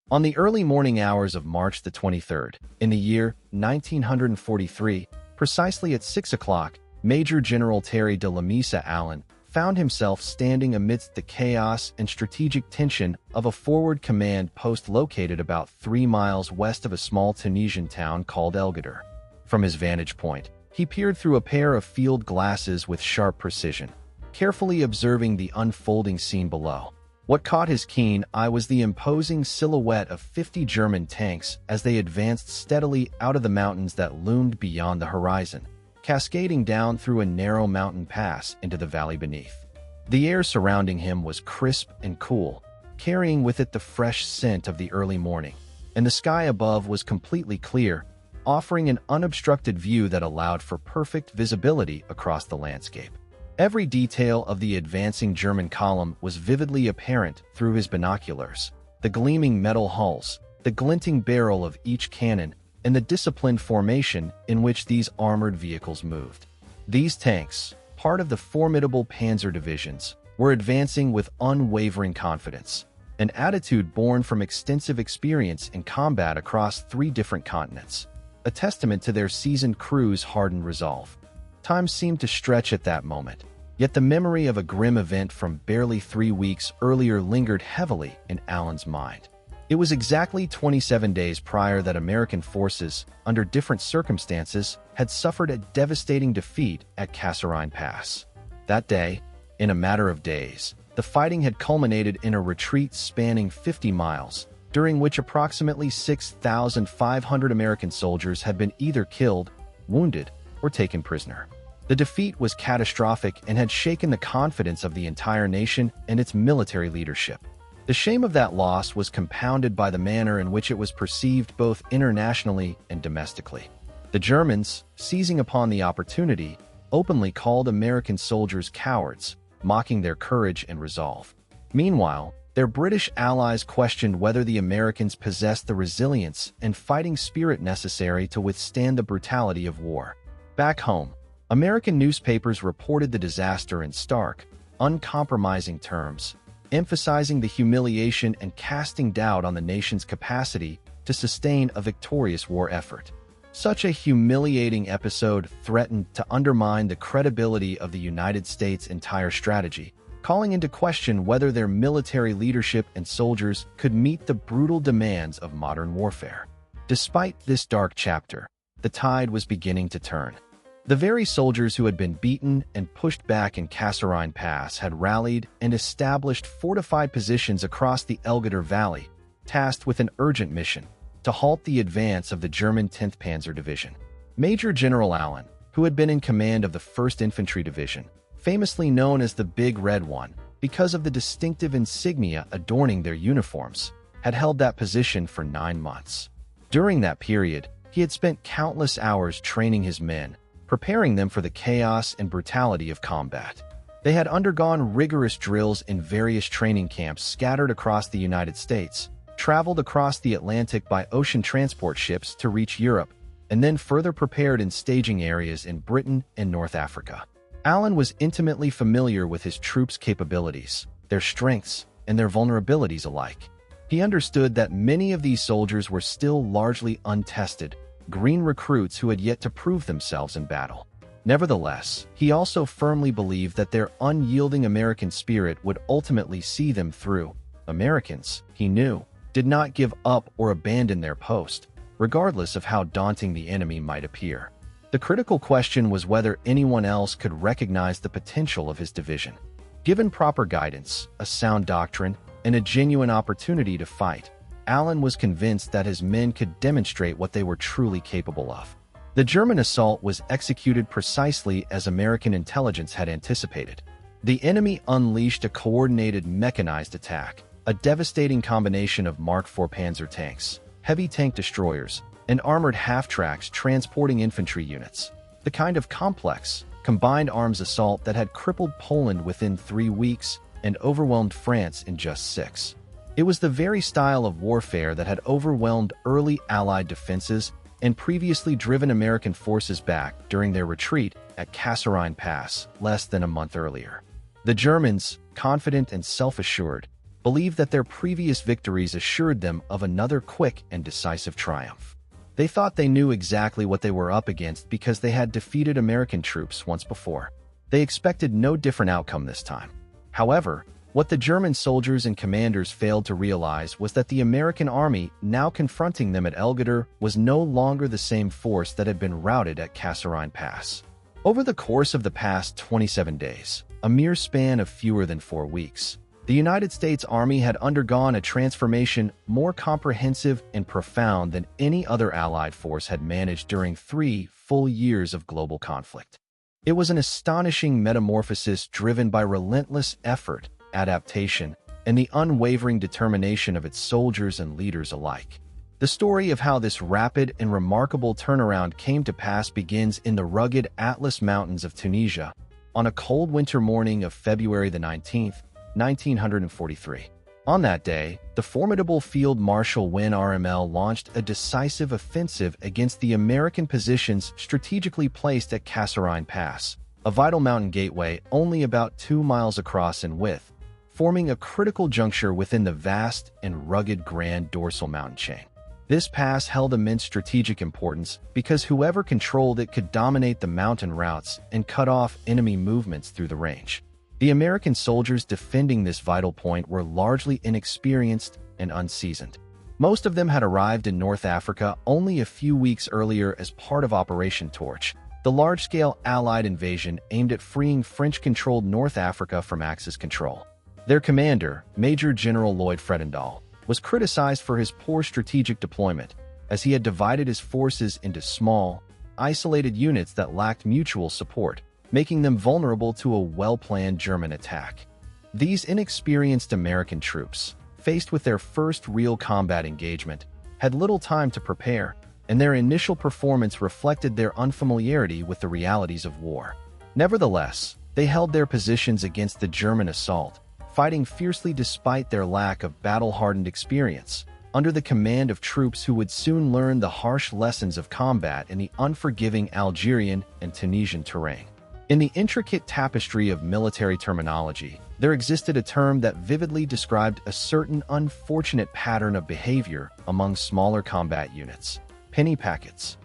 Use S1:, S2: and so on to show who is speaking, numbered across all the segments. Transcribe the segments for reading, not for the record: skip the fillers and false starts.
S1: On the early morning hours of March the 23rd, in the year 1943, precisely at 6 o'clock, Major General Terry de la Mesa Allen found himself standing amidst the chaos and strategic tension of a forward command post located about 3 miles west of a small Tunisian town called El Guettar. From his vantage point, he peered through a pair of field glasses with sharp precision, carefully observing the unfolding scene below. What caught his keen eye was the imposing silhouette of 50 German tanks as they advanced steadily out of the mountains that loomed beyond the horizon, cascading down through a narrow mountain pass into the valley beneath. The air surrounding him was crisp and cool, carrying with it the fresh scent of the early morning, and the sky above was completely clear, offering an unobstructed view that allowed for perfect visibility across the landscape. Every detail of the advancing German column was vividly apparent through his binoculars: the gleaming metal hulls, the glinting barrel of each cannon, and the disciplined formation in which these armored vehicles moved. These tanks, part of the formidable Panzer Divisions, were advancing with unwavering confidence, an attitude born from extensive experience in combat across 3 different continents, a testament to their seasoned crew's hardened resolve. Time seemed to stretch at that moment, yet the memory of a grim event from barely 3 weeks earlier lingered heavily in Allen's mind. It was exactly 27 days prior that American forces, under different circumstances, had suffered a devastating defeat at Kasserine Pass. That day, in a matter of days, the fighting had culminated in a retreat spanning 50 miles, during which approximately 6,500 American soldiers had been either killed, wounded, or taken prisoner. The defeat was catastrophic and had shaken the confidence of the entire nation and its military leadership. The shame of that loss was compounded by the manner in which it was perceived both internationally and domestically. The Germans, seizing upon the opportunity, openly called American soldiers cowards, mocking their courage and resolve. Meanwhile, their British allies questioned whether the Americans possessed the resilience and fighting spirit necessary to withstand the brutality of war. Back home, American newspapers reported the disaster in stark, uncompromising terms, emphasizing the humiliation and casting doubt on the nation's capacity to sustain a victorious war effort. Such a humiliating episode threatened to undermine the credibility of the United States' entire strategy, calling into question whether their military leadership and soldiers could meet the brutal demands of modern warfare. Despite this dark chapter, the tide was beginning to turn. The very soldiers who had been beaten and pushed back in Kasserine Pass had rallied and established fortified positions across the El Guettar Valley, tasked with an urgent mission to halt the advance of the German 10th Panzer Division. Major General Allen, who had been in command of the 1st Infantry Division, famously known as the Big Red One because of the distinctive insignia adorning their uniforms, had held that position for 9 months. During that period, he had spent countless hours training his men, preparing them for the chaos and brutality of combat. They had undergone rigorous drills in various training camps scattered across the United States, traveled across the Atlantic by ocean transport ships to reach Europe, and then further prepared in staging areas in Britain and North Africa. Allen was intimately familiar with his troops' capabilities, their strengths, and their vulnerabilities alike. He understood that many of these soldiers were still largely untested, green recruits who had yet to prove themselves in battle. Nevertheless, he also firmly believed that their unyielding American spirit would ultimately see them through. Americans, he knew, did not give up or abandon their post, regardless of how daunting the enemy might appear. The critical question was whether anyone else could recognize the potential of his division. Given proper guidance, a sound doctrine, and a genuine opportunity to fight, Allen was convinced that his men could demonstrate what they were truly capable of. The German assault was executed precisely as American intelligence had anticipated. The enemy unleashed a coordinated mechanized attack, a devastating combination of Mark IV Panzer tanks, heavy tank destroyers, and armored half-tracks transporting infantry units. The kind of complex, combined arms assault that had crippled Poland within 3 weeks and overwhelmed France in just 6. It was the very style of warfare that had overwhelmed early Allied defenses and previously driven American forces back during their retreat at Kasserine Pass less than a month earlier. The Germans, confident and self-assured, believed that their previous victories assured them of another quick and decisive triumph. They thought they knew exactly what they were up against because they had defeated American troops once before. They expected no different outcome this time. However, what the German soldiers and commanders failed to realize was that the American army now confronting them at Guettar was no longer the same force that had been routed at Kasserine Pass. Over the course of the past 27 days, a mere span of fewer than 4 weeks, the United States Army had undergone a transformation more comprehensive and profound than any other Allied force had managed during 3 full years of global conflict. It was an astonishing metamorphosis driven by relentless effort, adaptation, and the unwavering determination of its soldiers and leaders alike. The story of how this rapid and remarkable turnaround came to pass begins in the rugged Atlas Mountains of Tunisia on a cold winter morning of February the 19th, 1943. On that day, the formidable Field Marshal Win RML launched a decisive offensive against the American positions strategically placed at Kasserine Pass, a vital mountain gateway only about 2 miles across in width, forming a critical juncture within the vast and rugged Grand Dorsal mountain chain. This pass held immense strategic importance because whoever controlled it could dominate the mountain routes and cut off enemy movements through the range. The American soldiers defending this vital point were largely inexperienced and unseasoned. Most of them had arrived in North Africa only a few weeks earlier as part of Operation Torch, the large-scale Allied invasion aimed at freeing French-controlled North Africa from Axis control. Their commander, Major General Lloyd Fredendall, was criticized for his poor strategic deployment, as he had divided his forces into small, isolated units that lacked mutual support, making them vulnerable to a well-planned German attack. These inexperienced American troops, faced with their first real combat engagement, had little time to prepare, and their initial performance reflected their unfamiliarity with the realities of war. Nevertheless, they held their positions against the German assault, fighting fiercely despite their lack of battle-hardened experience, under the command of troops who would soon learn the harsh lessons of combat in the unforgiving Algerian and Tunisian terrain. In the intricate tapestry of military terminology, there existed a term that vividly described a certain unfortunate pattern of behavior among smaller combat units: penny packets.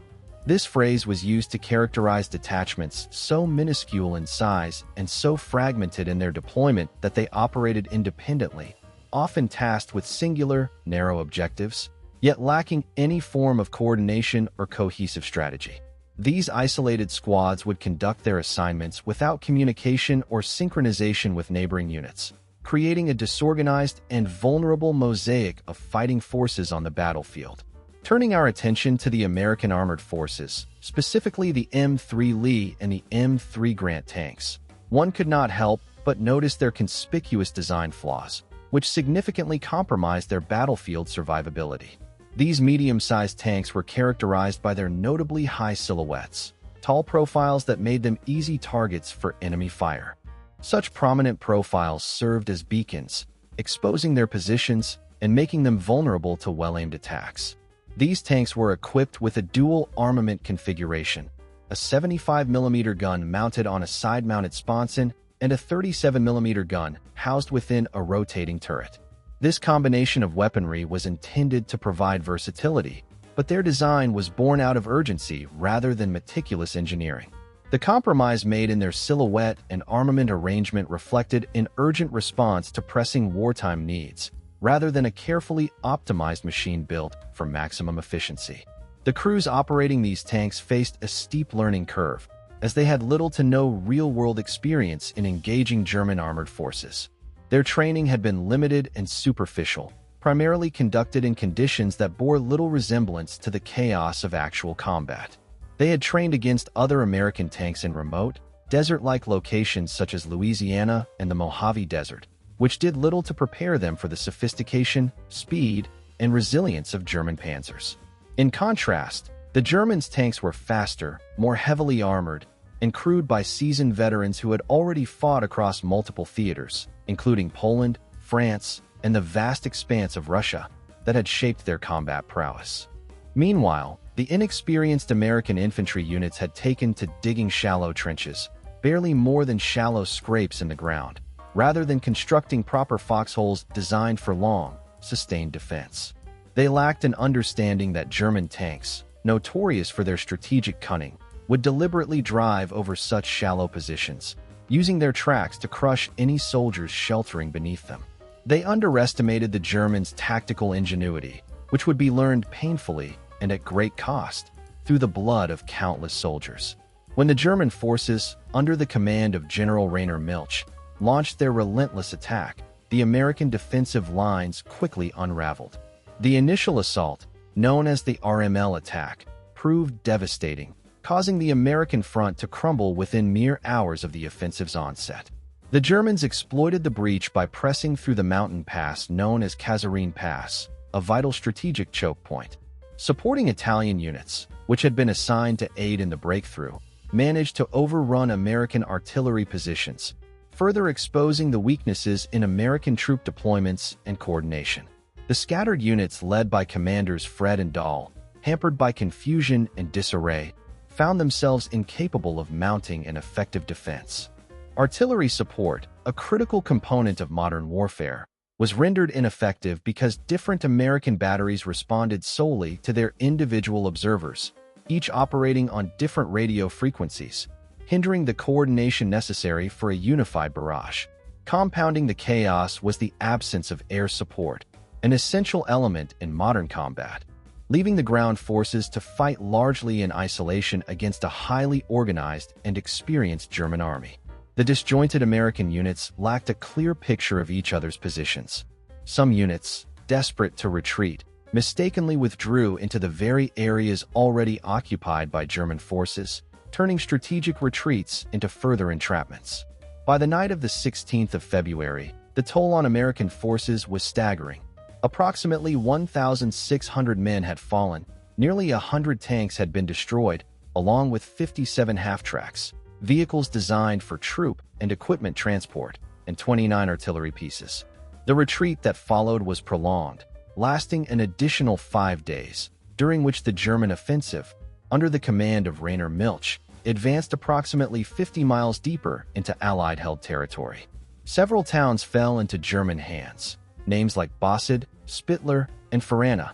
S1: This phrase was used to characterize detachments so minuscule in size and so fragmented in their deployment that they operated independently, often tasked with singular, narrow objectives, yet lacking any form of coordination or cohesive strategy. These isolated squads would conduct their assignments without communication or synchronization with neighboring units, creating a disorganized and vulnerable mosaic of fighting forces on the battlefield. Turning our attention to the American armored forces, specifically the M3 Lee and the M3 Grant tanks, one could not help but notice their conspicuous design flaws, which significantly compromised their battlefield survivability. These medium-sized tanks were characterized by their notably high silhouettes, tall profiles that made them easy targets for enemy fire. Such prominent profiles served as beacons, exposing their positions and making them vulnerable to well-aimed attacks. These tanks were equipped with a dual armament configuration, a 75mm gun mounted on a side-mounted sponson and a 37mm gun housed within a rotating turret. This combination of weaponry was intended to provide versatility, but their design was born out of urgency rather than meticulous engineering. The compromise made in their silhouette and armament arrangement reflected an urgent response to pressing wartime needs, rather than a carefully optimized machine built for maximum efficiency. The crews operating these tanks faced a steep learning curve, as they had little to no real-world experience in engaging German armored forces. Their training had been limited and superficial, primarily conducted in conditions that bore little resemblance to the chaos of actual combat. They had trained against other American tanks in remote, desert-like locations such as Louisiana and the Mojave Desert, which did little to prepare them for the sophistication, speed, and resilience of German panzers. In contrast, the Germans' tanks were faster, more heavily armored, and crewed by seasoned veterans who had already fought across multiple theaters, including Poland, France, and the vast expanse of Russia that had shaped their combat prowess. Meanwhile, the inexperienced American infantry units had taken to digging shallow trenches, barely more than shallow scrapes in the ground, rather than constructing proper foxholes designed for long, sustained defense. They lacked an understanding that German tanks, notorious for their strategic cunning, would deliberately drive over such shallow positions, using their tracks to crush any soldiers sheltering beneath them. They underestimated the Germans' tactical ingenuity, which would be learned painfully and at great cost through the blood of countless soldiers. When the German forces, under the command of General Rainer Milch, launched their relentless attack, the American defensive lines quickly unraveled. The initial assault, known as the RML attack, proved devastating, causing the American front to crumble within mere hours of the offensive's onset. The Germans exploited the breach by pressing through the mountain pass known as Kasserine Pass, a vital strategic choke point. Supporting Italian units, which had been assigned to aid in the breakthrough, managed to overrun American artillery positions, further exposing the weaknesses in American troop deployments and coordination. The scattered units led by commanders Fred and Dahl, hampered by confusion and disarray, found themselves incapable of mounting an effective defense. Artillery support, a critical component of modern warfare, was rendered ineffective because different American batteries responded solely to their individual observers, each operating on different radio frequencies, hindering the coordination necessary for a unified barrage. Compounding the chaos was the absence of air support, an essential element in modern combat, leaving the ground forces to fight largely in isolation against a highly organized and experienced German army. The disjointed American units lacked a clear picture of each other's positions. Some units, desperate to retreat, mistakenly withdrew into the very areas already occupied by German forces, turning strategic retreats into further entrapments. By the night of the 16th of February, the toll on American forces was staggering. Approximately 1,600 men had fallen, nearly 100 tanks had been destroyed, along with 57 half-tracks, vehicles designed for troop and equipment transport, and 29 artillery pieces. The retreat that followed was prolonged, lasting an additional 5 days, during which the German offensive, under the command of Rainer Milch, advanced approximately 50 miles deeper into Allied-held territory. Several towns fell into German hands, names like Bossed, Spittler, and Farana,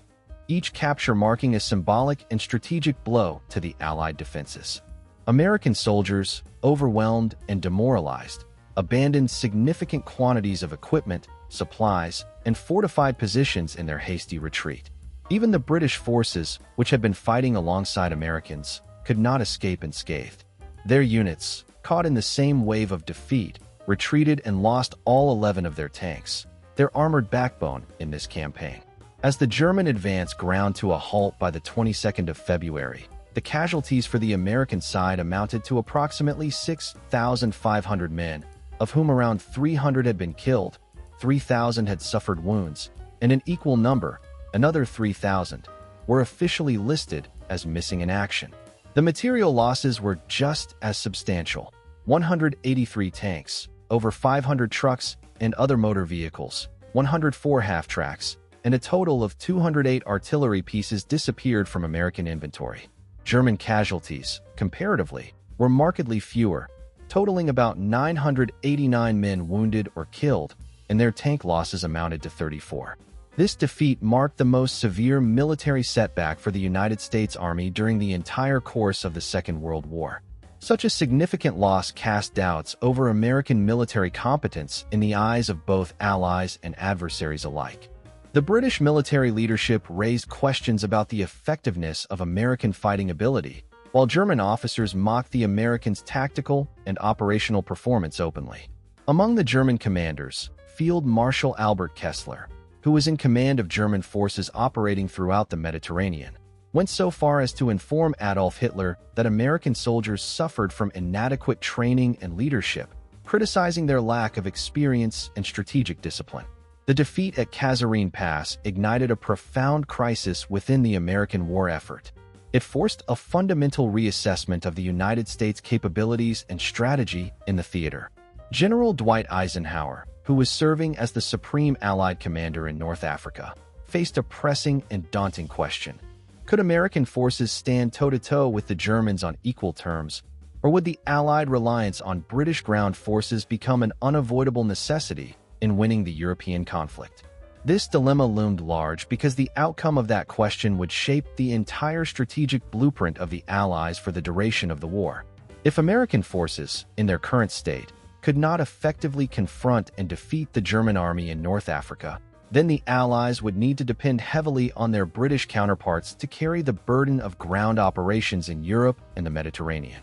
S1: each capture marking a symbolic and strategic blow to the Allied defenses. American soldiers, overwhelmed and demoralized, abandoned significant quantities of equipment, supplies, and fortified positions in their hasty retreat. Even the British forces, which had been fighting alongside Americans, could not escape unscathed. Their units, caught in the same wave of defeat, retreated and lost all 11 of their tanks, their armored backbone in this campaign. As the German advance ground to a halt by the 22nd of February, the casualties for the American side amounted to approximately 6,500 men, of whom around 300 had been killed, 3,000 had suffered wounds, and an equal number, another 3,000, were officially listed as missing in action. The material losses were just as substantial: 183 tanks, over 500 trucks and other motor vehicles, 104 half-tracks, and a total of 208 artillery pieces disappeared from American inventory. German casualties, comparatively, were markedly fewer, totaling about 989 men wounded or killed, and their tank losses amounted to 34. This defeat marked the most severe military setback for the United States Army during the entire course of the Second World War. Such a significant loss cast doubts over American military competence in the eyes of both allies and adversaries alike. The British military leadership raised questions about the effectiveness of American fighting ability, while German officers mocked the Americans' tactical and operational performance openly. Among the German commanders, Field Marshal Albert Kessler, who was in command of German forces operating throughout the Mediterranean, went so far as to inform Adolf Hitler that American soldiers suffered from inadequate training and leadership, criticizing their lack of experience and strategic discipline. The defeat at Kasserine Pass ignited a profound crisis within the American war effort. It forced a fundamental reassessment of the United States' capabilities and strategy in the theater. General Dwight Eisenhower, who was serving as the Supreme Allied Commander in North Africa, faced a pressing and daunting question. Could American forces stand toe-to-toe with the Germans on equal terms, Or would the Allied reliance on British ground forces become an unavoidable necessity in winning the European conflict? This dilemma loomed large because the outcome of that question would shape the entire strategic blueprint of the Allies for the duration of the war. If American forces, in their current state, could not effectively confront and defeat the German army in North Africa, then the Allies would need to depend heavily on their British counterparts to carry the burden of ground operations in Europe and the Mediterranean.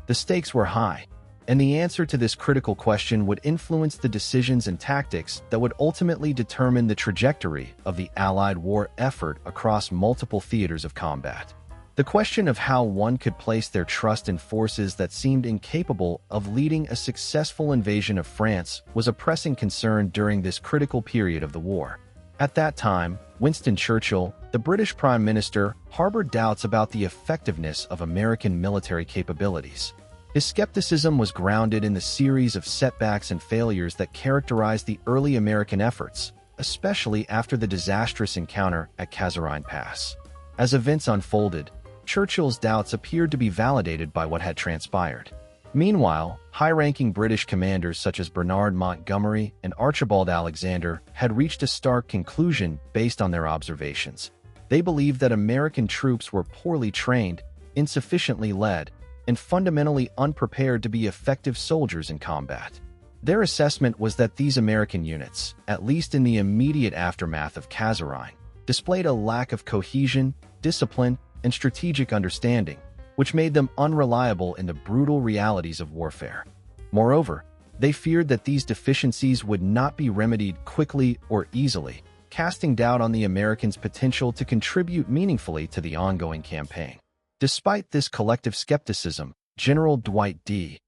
S1: The stakes were high, and the answer to this critical question would influence the decisions and tactics that would ultimately determine the trajectory of the Allied war effort across multiple theaters of combat. The question of how one could place their trust in forces that seemed incapable of leading a successful invasion of France was a pressing concern during this critical period of the war. At that time, Winston Churchill, the British Prime Minister, harbored doubts about the effectiveness of American military capabilities. His skepticism was grounded in the series of setbacks and failures that characterized the early American efforts, especially after the disastrous encounter at Kasserine Pass. As events unfolded, Churchill's doubts appeared to be validated by what had transpired. Meanwhile, high-ranking British commanders such as Bernard Montgomery and Archibald Alexander had reached a stark conclusion based on their observations. They believed that American troops were poorly trained, insufficiently led, and fundamentally unprepared to be effective soldiers in combat. Their assessment was that these American units, at least in the immediate aftermath of Kasserine, displayed a lack of cohesion, discipline, and strategic understanding, which made them unreliable in the brutal realities of warfare. Moreover, they feared that these deficiencies would not be remedied quickly or easily, casting doubt on the Americans' potential to contribute meaningfully to the ongoing campaign. Despite this collective skepticism, General Dwight D.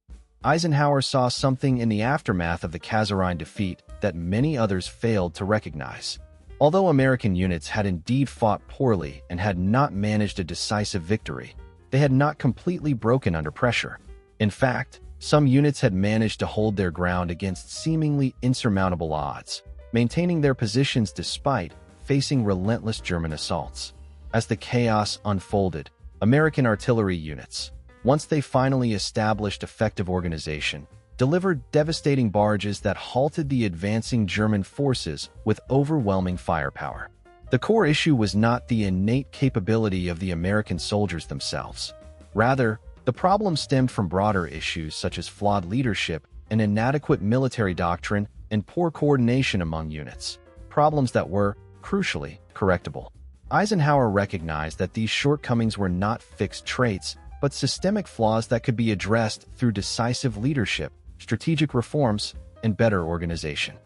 S1: Eisenhower saw something in the aftermath of the Kasserine defeat that many others failed to recognize. Although American units had indeed fought poorly and had not managed a decisive victory, they had not completely broken under pressure. In fact, some units had managed to hold their ground against seemingly insurmountable odds, maintaining their positions despite facing relentless German assaults. As the chaos unfolded, American artillery units, once they finally established effective organization, delivered devastating barrages that halted the advancing German forces with overwhelming firepower. The core issue was not the innate capability of the American soldiers themselves. Rather, the problem stemmed from broader issues such as flawed leadership, an inadequate military doctrine, and poor coordination among units, problems that were, crucially, correctable. Eisenhower recognized that these shortcomings were not fixed traits, but systemic flaws that could be addressed through decisive leadership, strategic reforms, and better organization.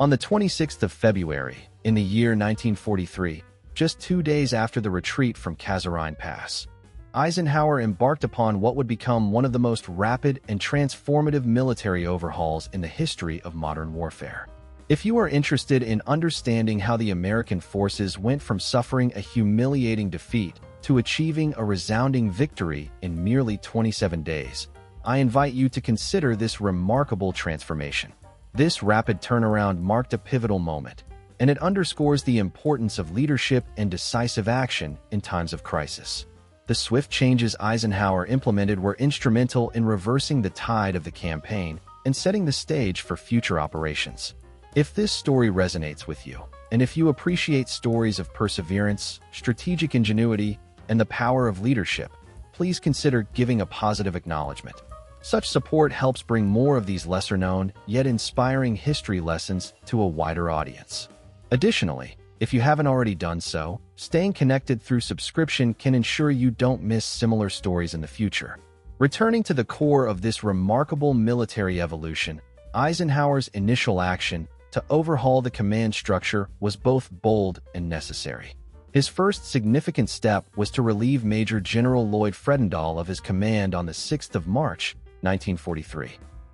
S1: On the 26th of February, in the year 1943, just 2 days after the retreat from Kasserine Pass, Eisenhower embarked upon what would become one of the most rapid and transformative military overhauls in the history of modern warfare. If you are interested in understanding how the American forces went from suffering a humiliating defeat to achieving a resounding victory in merely 27 days, I invite you to consider this remarkable transformation. This rapid turnaround marked a pivotal moment, and it underscores the importance of leadership and decisive action in times of crisis. The swift changes Eisenhower implemented were instrumental in reversing the tide of the campaign and setting the stage for future operations. If this story resonates with you, and if you appreciate stories of perseverance, strategic ingenuity, and the power of leadership, please consider giving a positive acknowledgement. Such support helps bring more of these lesser-known, yet inspiring history lessons to a wider audience. Additionally, if you haven't already done so, staying connected through subscription can ensure you don't miss similar stories in the future. Returning to the core of this remarkable military evolution, Eisenhower's initial action to overhaul the command structure was both bold and necessary. His first significant step was to relieve Major General Lloyd Fredendall of his command on the 6th of March, 1943.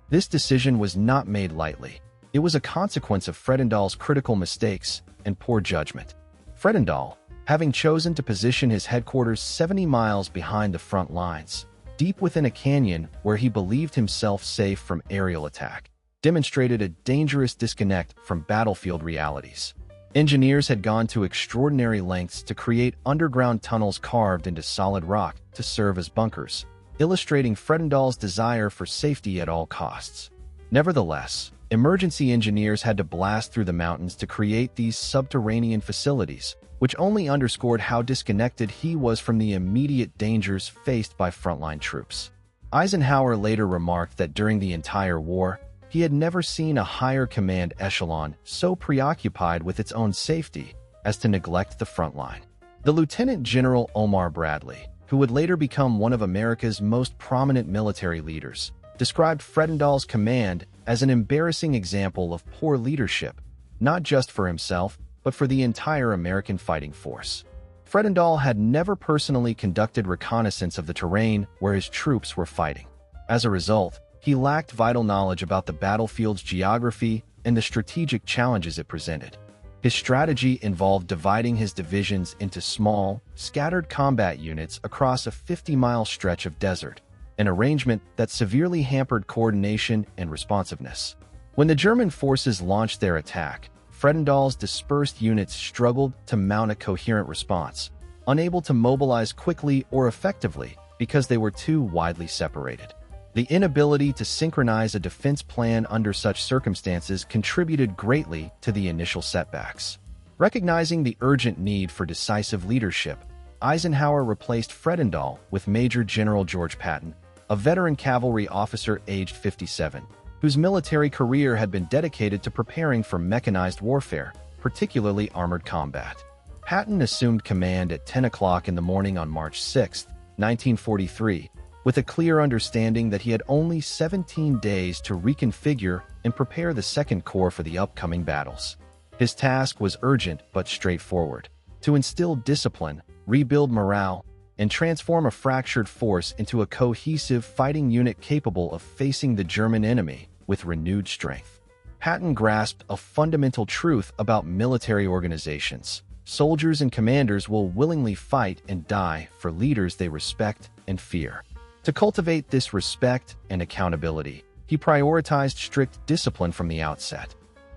S1: This decision was not made lightly. It was a consequence of Fredendall's critical mistakes and poor judgment. Fredendall, having chosen to position his headquarters 70 miles behind the front lines, deep within a canyon where he believed himself safe from aerial attack, demonstrated a dangerous disconnect from battlefield realities. Engineers had gone to extraordinary lengths to create underground tunnels carved into solid rock to serve as bunkers, illustrating Fredendall's desire for safety at all costs. Nevertheless, emergency engineers had to blast through the mountains to create these subterranean facilities, which only underscored how disconnected he was from the immediate dangers faced by frontline troops. Eisenhower later remarked that during the entire war, he had never seen a higher command echelon so preoccupied with its own safety as to neglect the front line. The Lieutenant General Omar Bradley, who would later become one of America's most prominent military leaders, described Fredendall's command as an embarrassing example of poor leadership, not just for himself, but for the entire American fighting force. Fredendall had never personally conducted reconnaissance of the terrain where his troops were fighting. As a result, he lacked vital knowledge about the battlefield's geography and the strategic challenges it presented. His strategy involved dividing his divisions into small, scattered combat units across a 50-mile stretch of desert, an arrangement that severely hampered coordination and responsiveness. When the German forces launched their attack, Fredendall's dispersed units struggled to mount a coherent response, unable to mobilize quickly or effectively because they were too widely separated. The inability to synchronize a defense plan under such circumstances contributed greatly to the initial setbacks. Recognizing the urgent need for decisive leadership, Eisenhower replaced Fredendall with Major General George Patton, a veteran cavalry officer aged 57, whose military career had been dedicated to preparing for mechanized warfare, particularly armored combat. Patton assumed command at 10 o'clock in the morning on March 6, 1943, with a clear understanding that he had only 17 days to reconfigure and prepare the Second Corps for the upcoming battles. His task was urgent but straightforward: to instill discipline, rebuild morale, and transform a fractured force into a cohesive fighting unit capable of facing the German enemy with renewed strength. Patton grasped a fundamental truth about military organizations: soldiers and commanders will willingly fight and die for leaders they respect and fear. To cultivate this respect and accountability, he prioritized strict discipline from the outset.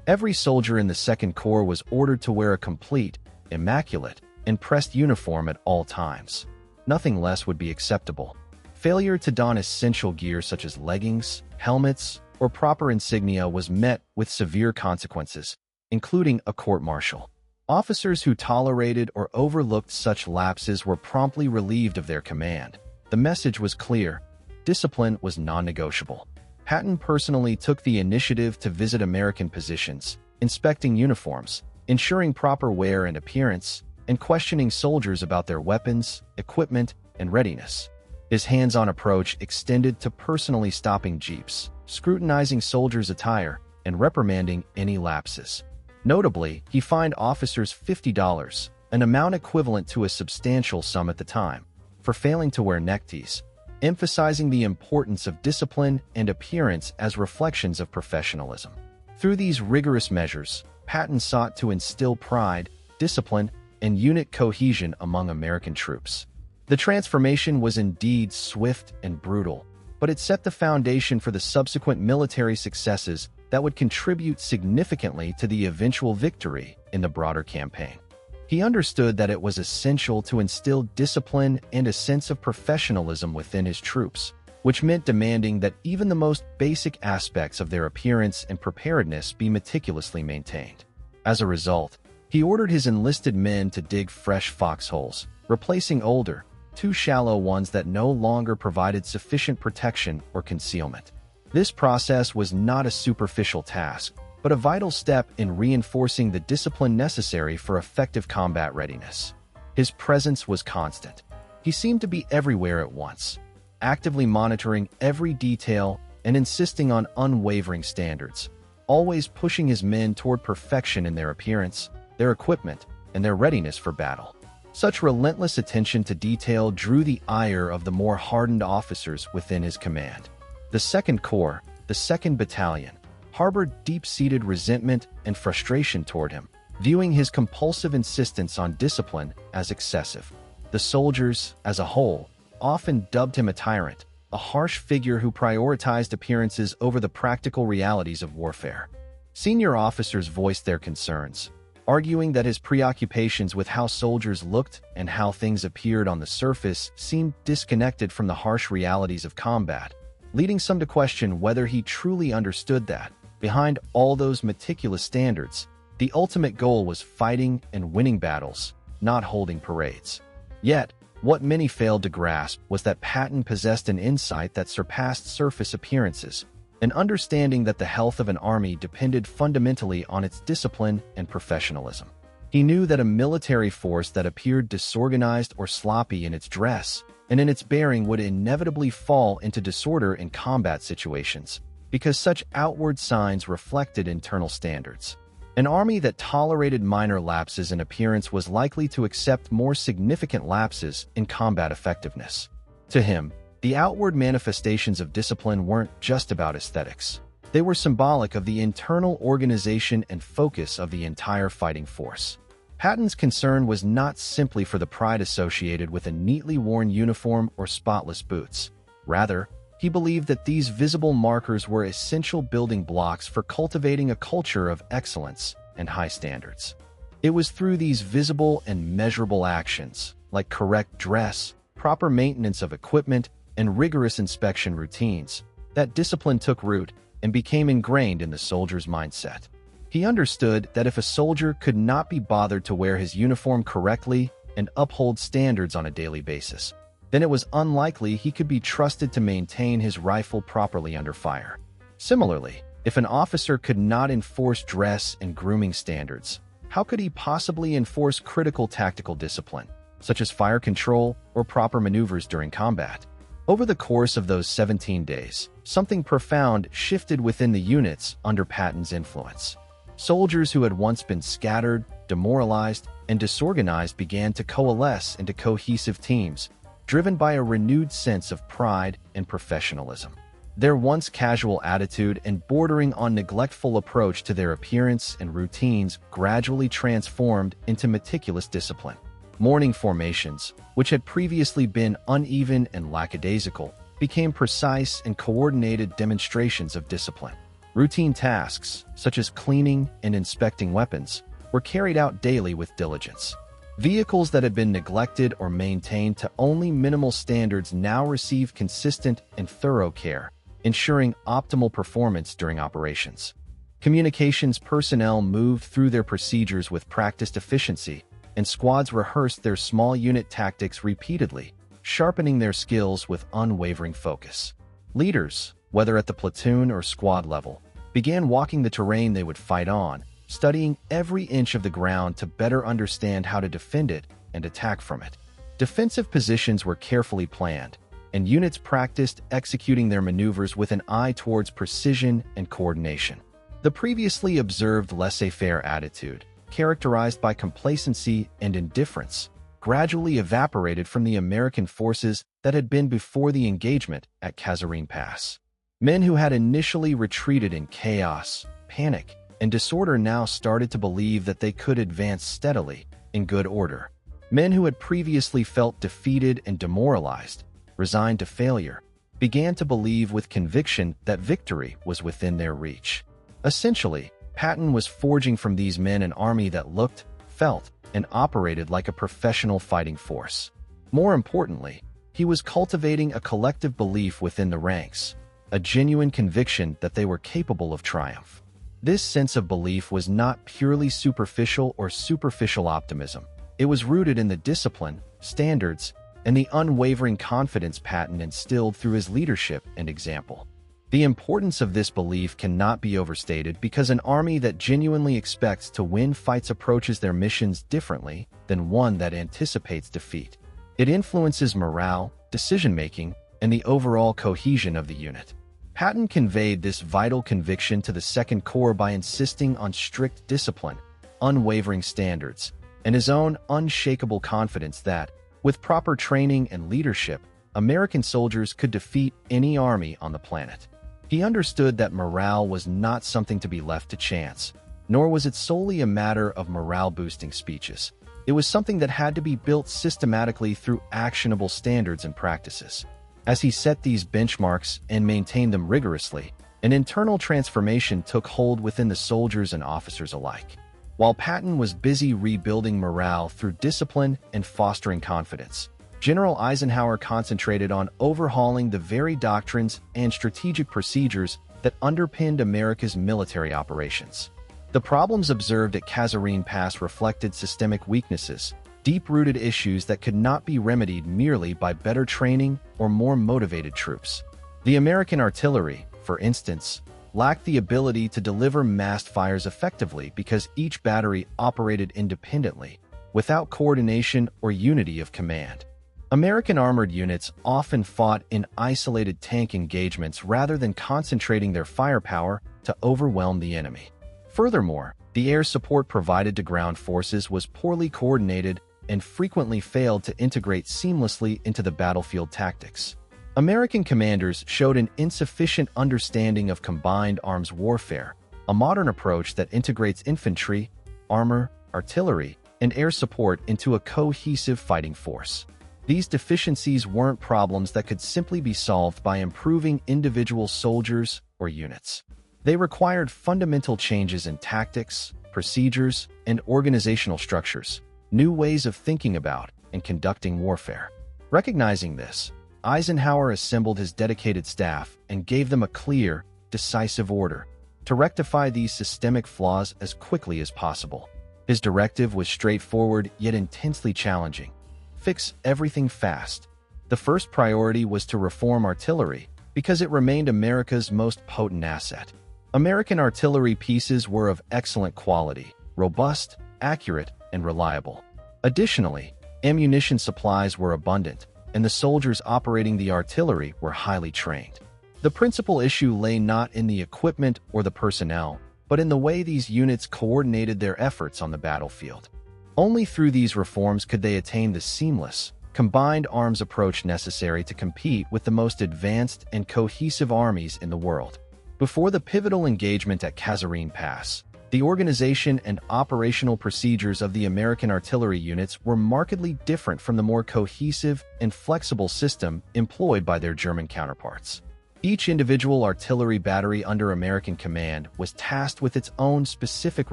S1: Every soldier in the Second Corps was ordered to wear a complete, immaculate, and pressed uniform at all times. Nothing less would be acceptable. Failure to don essential gear such as leggings, helmets, or proper insignia was met with severe consequences, including a court-martial. Officers who tolerated or overlooked such lapses were promptly relieved of their command. The message was clear: discipline was non-negotiable. Patton personally took the initiative to visit American positions, inspecting uniforms, ensuring proper wear and appearance, and questioning soldiers about their weapons, equipment, and readiness. His hands-on approach extended to personally stopping jeeps, scrutinizing soldiers' attire, and reprimanding any lapses. Notably, he fined officers $50, an amount equivalent to a substantial sum at the time, for failing to wear neckties, emphasizing the importance of discipline and appearance as reflections of professionalism. Through these rigorous measures, Patton sought to instill pride, discipline, and unit cohesion among American troops. The transformation was indeed swift and brutal, but it set the foundation for the subsequent military successes that would contribute significantly to the eventual victory in the broader campaign. He understood that it was essential to instill discipline and a sense of professionalism within his troops, which meant demanding that even the most basic aspects of their appearance and preparedness be meticulously maintained. As a result, he ordered his enlisted men to dig fresh foxholes, replacing older, too shallow ones that no longer provided sufficient protection or concealment. This process was not a superficial task, but a vital step in reinforcing the discipline necessary for effective combat readiness. His presence was constant. He seemed to be everywhere at once, actively monitoring every detail and insisting on unwavering standards, always pushing his men toward perfection in their appearance, their equipment, and their readiness for battle. Such relentless attention to detail drew the ire of the more hardened officers within his command. The Second Corps, the 2nd Battalion, harbored deep-seated resentment and frustration toward him, viewing his compulsive insistence on discipline as excessive. The soldiers, as a whole, often dubbed him a tyrant, a harsh figure who prioritized appearances over the practical realities of warfare. Senior officers voiced their concerns, arguing that his preoccupations with how soldiers looked and how things appeared on the surface seemed disconnected from the harsh realities of combat, leading some to question whether he truly understood that, behind all those meticulous standards, the ultimate goal was fighting and winning battles, not holding parades. Yet, what many failed to grasp was that Patton possessed an insight that surpassed surface appearances, an understanding that the health of an army depended fundamentally on its discipline and professionalism. He knew that a military force that appeared disorganized or sloppy in its dress and in its bearing would inevitably fall into disorder in combat situations, because such outward signs reflected internal standards. An army that tolerated minor lapses in appearance was likely to accept more significant lapses in combat effectiveness. To him, the outward manifestations of discipline weren't just about aesthetics. They were symbolic of the internal organization and focus of the entire fighting force. Patton's concern was not simply for the pride associated with a neatly worn uniform or spotless boots. Rather, he believed that these visible markers were essential building blocks for cultivating a culture of excellence and high standards. It was through these visible and measurable actions, like correct dress, proper maintenance of equipment, and rigorous inspection routines, that discipline took root and became ingrained in the soldier's mindset. He understood that if a soldier could not be bothered to wear his uniform correctly and uphold standards on a daily basis, then it was unlikely he could be trusted to maintain his rifle properly under fire. Similarly, if an officer could not enforce dress and grooming standards, how could he possibly enforce critical tactical discipline, such as fire control or proper maneuvers during combat? Over the course of those 17 days, something profound shifted within the units under Patton's influence. Soldiers who had once been scattered, demoralized, and disorganized began to coalesce into cohesive teams, driven by a renewed sense of pride and professionalism. Their once casual attitude and bordering on neglectful approach to their appearance and routines gradually transformed into meticulous discipline. Morning formations, which had previously been uneven and lackadaisical, became precise and coordinated demonstrations of discipline. Routine tasks, such as cleaning and inspecting weapons, were carried out daily with diligence. Vehicles that had been neglected or maintained to only minimal standards now received consistent and thorough care, ensuring optimal performance during operations. Communications personnel moved through their procedures with practiced efficiency, and squads rehearsed their small unit tactics repeatedly, sharpening their skills with unwavering focus. Leaders, whether at the platoon or squad level, began walking the terrain they would fight on, studying every inch of the ground to better understand how to defend it and attack from it. Defensive positions were carefully planned, and units practiced executing their maneuvers with an eye towards precision and coordination. The previously observed laissez-faire attitude, characterized by complacency and indifference, gradually evaporated from the American forces that had been before the engagement at Kasserine Pass. Men who had initially retreated in chaos, panic, and disorder now started to believe that they could advance steadily, in good order. Men who had previously felt defeated and demoralized, resigned to failure, began to believe with conviction that victory was within their reach. Essentially, Patton was forging from these men an army that looked, felt, and operated like a professional fighting force. More importantly, he was cultivating a collective belief within the ranks, a genuine conviction that they were capable of triumph. This sense of belief was not purely superficial or superficial optimism. It was rooted in the discipline, standards, and the unwavering confidence Patton instilled through his leadership and example. The importance of this belief cannot be overstated because an army that genuinely expects to win fights approaches their missions differently than one that anticipates defeat. It influences morale, decision-making, and the overall cohesion of the unit. Patton conveyed this vital conviction to the Second Corps by insisting on strict discipline, unwavering standards, and his own unshakable confidence that, with proper training and leadership, American soldiers could defeat any army on the planet. He understood that morale was not something to be left to chance, nor was it solely a matter of morale-boosting speeches. It was something that had to be built systematically through actionable standards and practices. As he set these benchmarks and maintained them rigorously, an internal transformation took hold within the soldiers and officers alike. While Patton was busy rebuilding morale through discipline and fostering confidence, General Eisenhower concentrated on overhauling the very doctrines and strategic procedures that underpinned America's military operations. The problems observed at Kasserine Pass reflected systemic weaknesses, deep-rooted issues that could not be remedied merely by better training or more motivated troops. The American artillery, for instance, lacked the ability to deliver massed fires effectively because each battery operated independently, without coordination or unity of command. American armored units often fought in isolated tank engagements rather than concentrating their firepower to overwhelm the enemy. Furthermore, the air support provided to ground forces was poorly coordinated and frequently failed to integrate seamlessly into the battlefield tactics. American commanders showed an insufficient understanding of combined arms warfare, a modern approach that integrates infantry, armor, artillery, and air support into a cohesive fighting force. These deficiencies weren't problems that could simply be solved by improving individual soldiers or units. They required fundamental changes in tactics, procedures, and organizational structures, new ways of thinking about and conducting warfare. Recognizing this, Eisenhower assembled his dedicated staff and gave them a clear, decisive order to rectify these systemic flaws as quickly as possible. His directive was straightforward yet intensely challenging. Fix everything fast. The first priority was to reform artillery because it remained America's most potent asset. American artillery pieces were of excellent quality, robust, accurate, and reliable. Additionally, ammunition supplies were abundant, and the soldiers operating the artillery were highly trained. The principal issue lay not in the equipment or the personnel, but in the way these units coordinated their efforts on the battlefield. Only through these reforms could they attain the seamless, combined arms approach necessary to compete with the most advanced and cohesive armies in the world. Before the pivotal engagement at Kasserine Pass, the organization and operational procedures of the American artillery units were markedly different from the more cohesive and flexible system employed by their German counterparts. Each individual artillery battery under American command was tasked with its own specific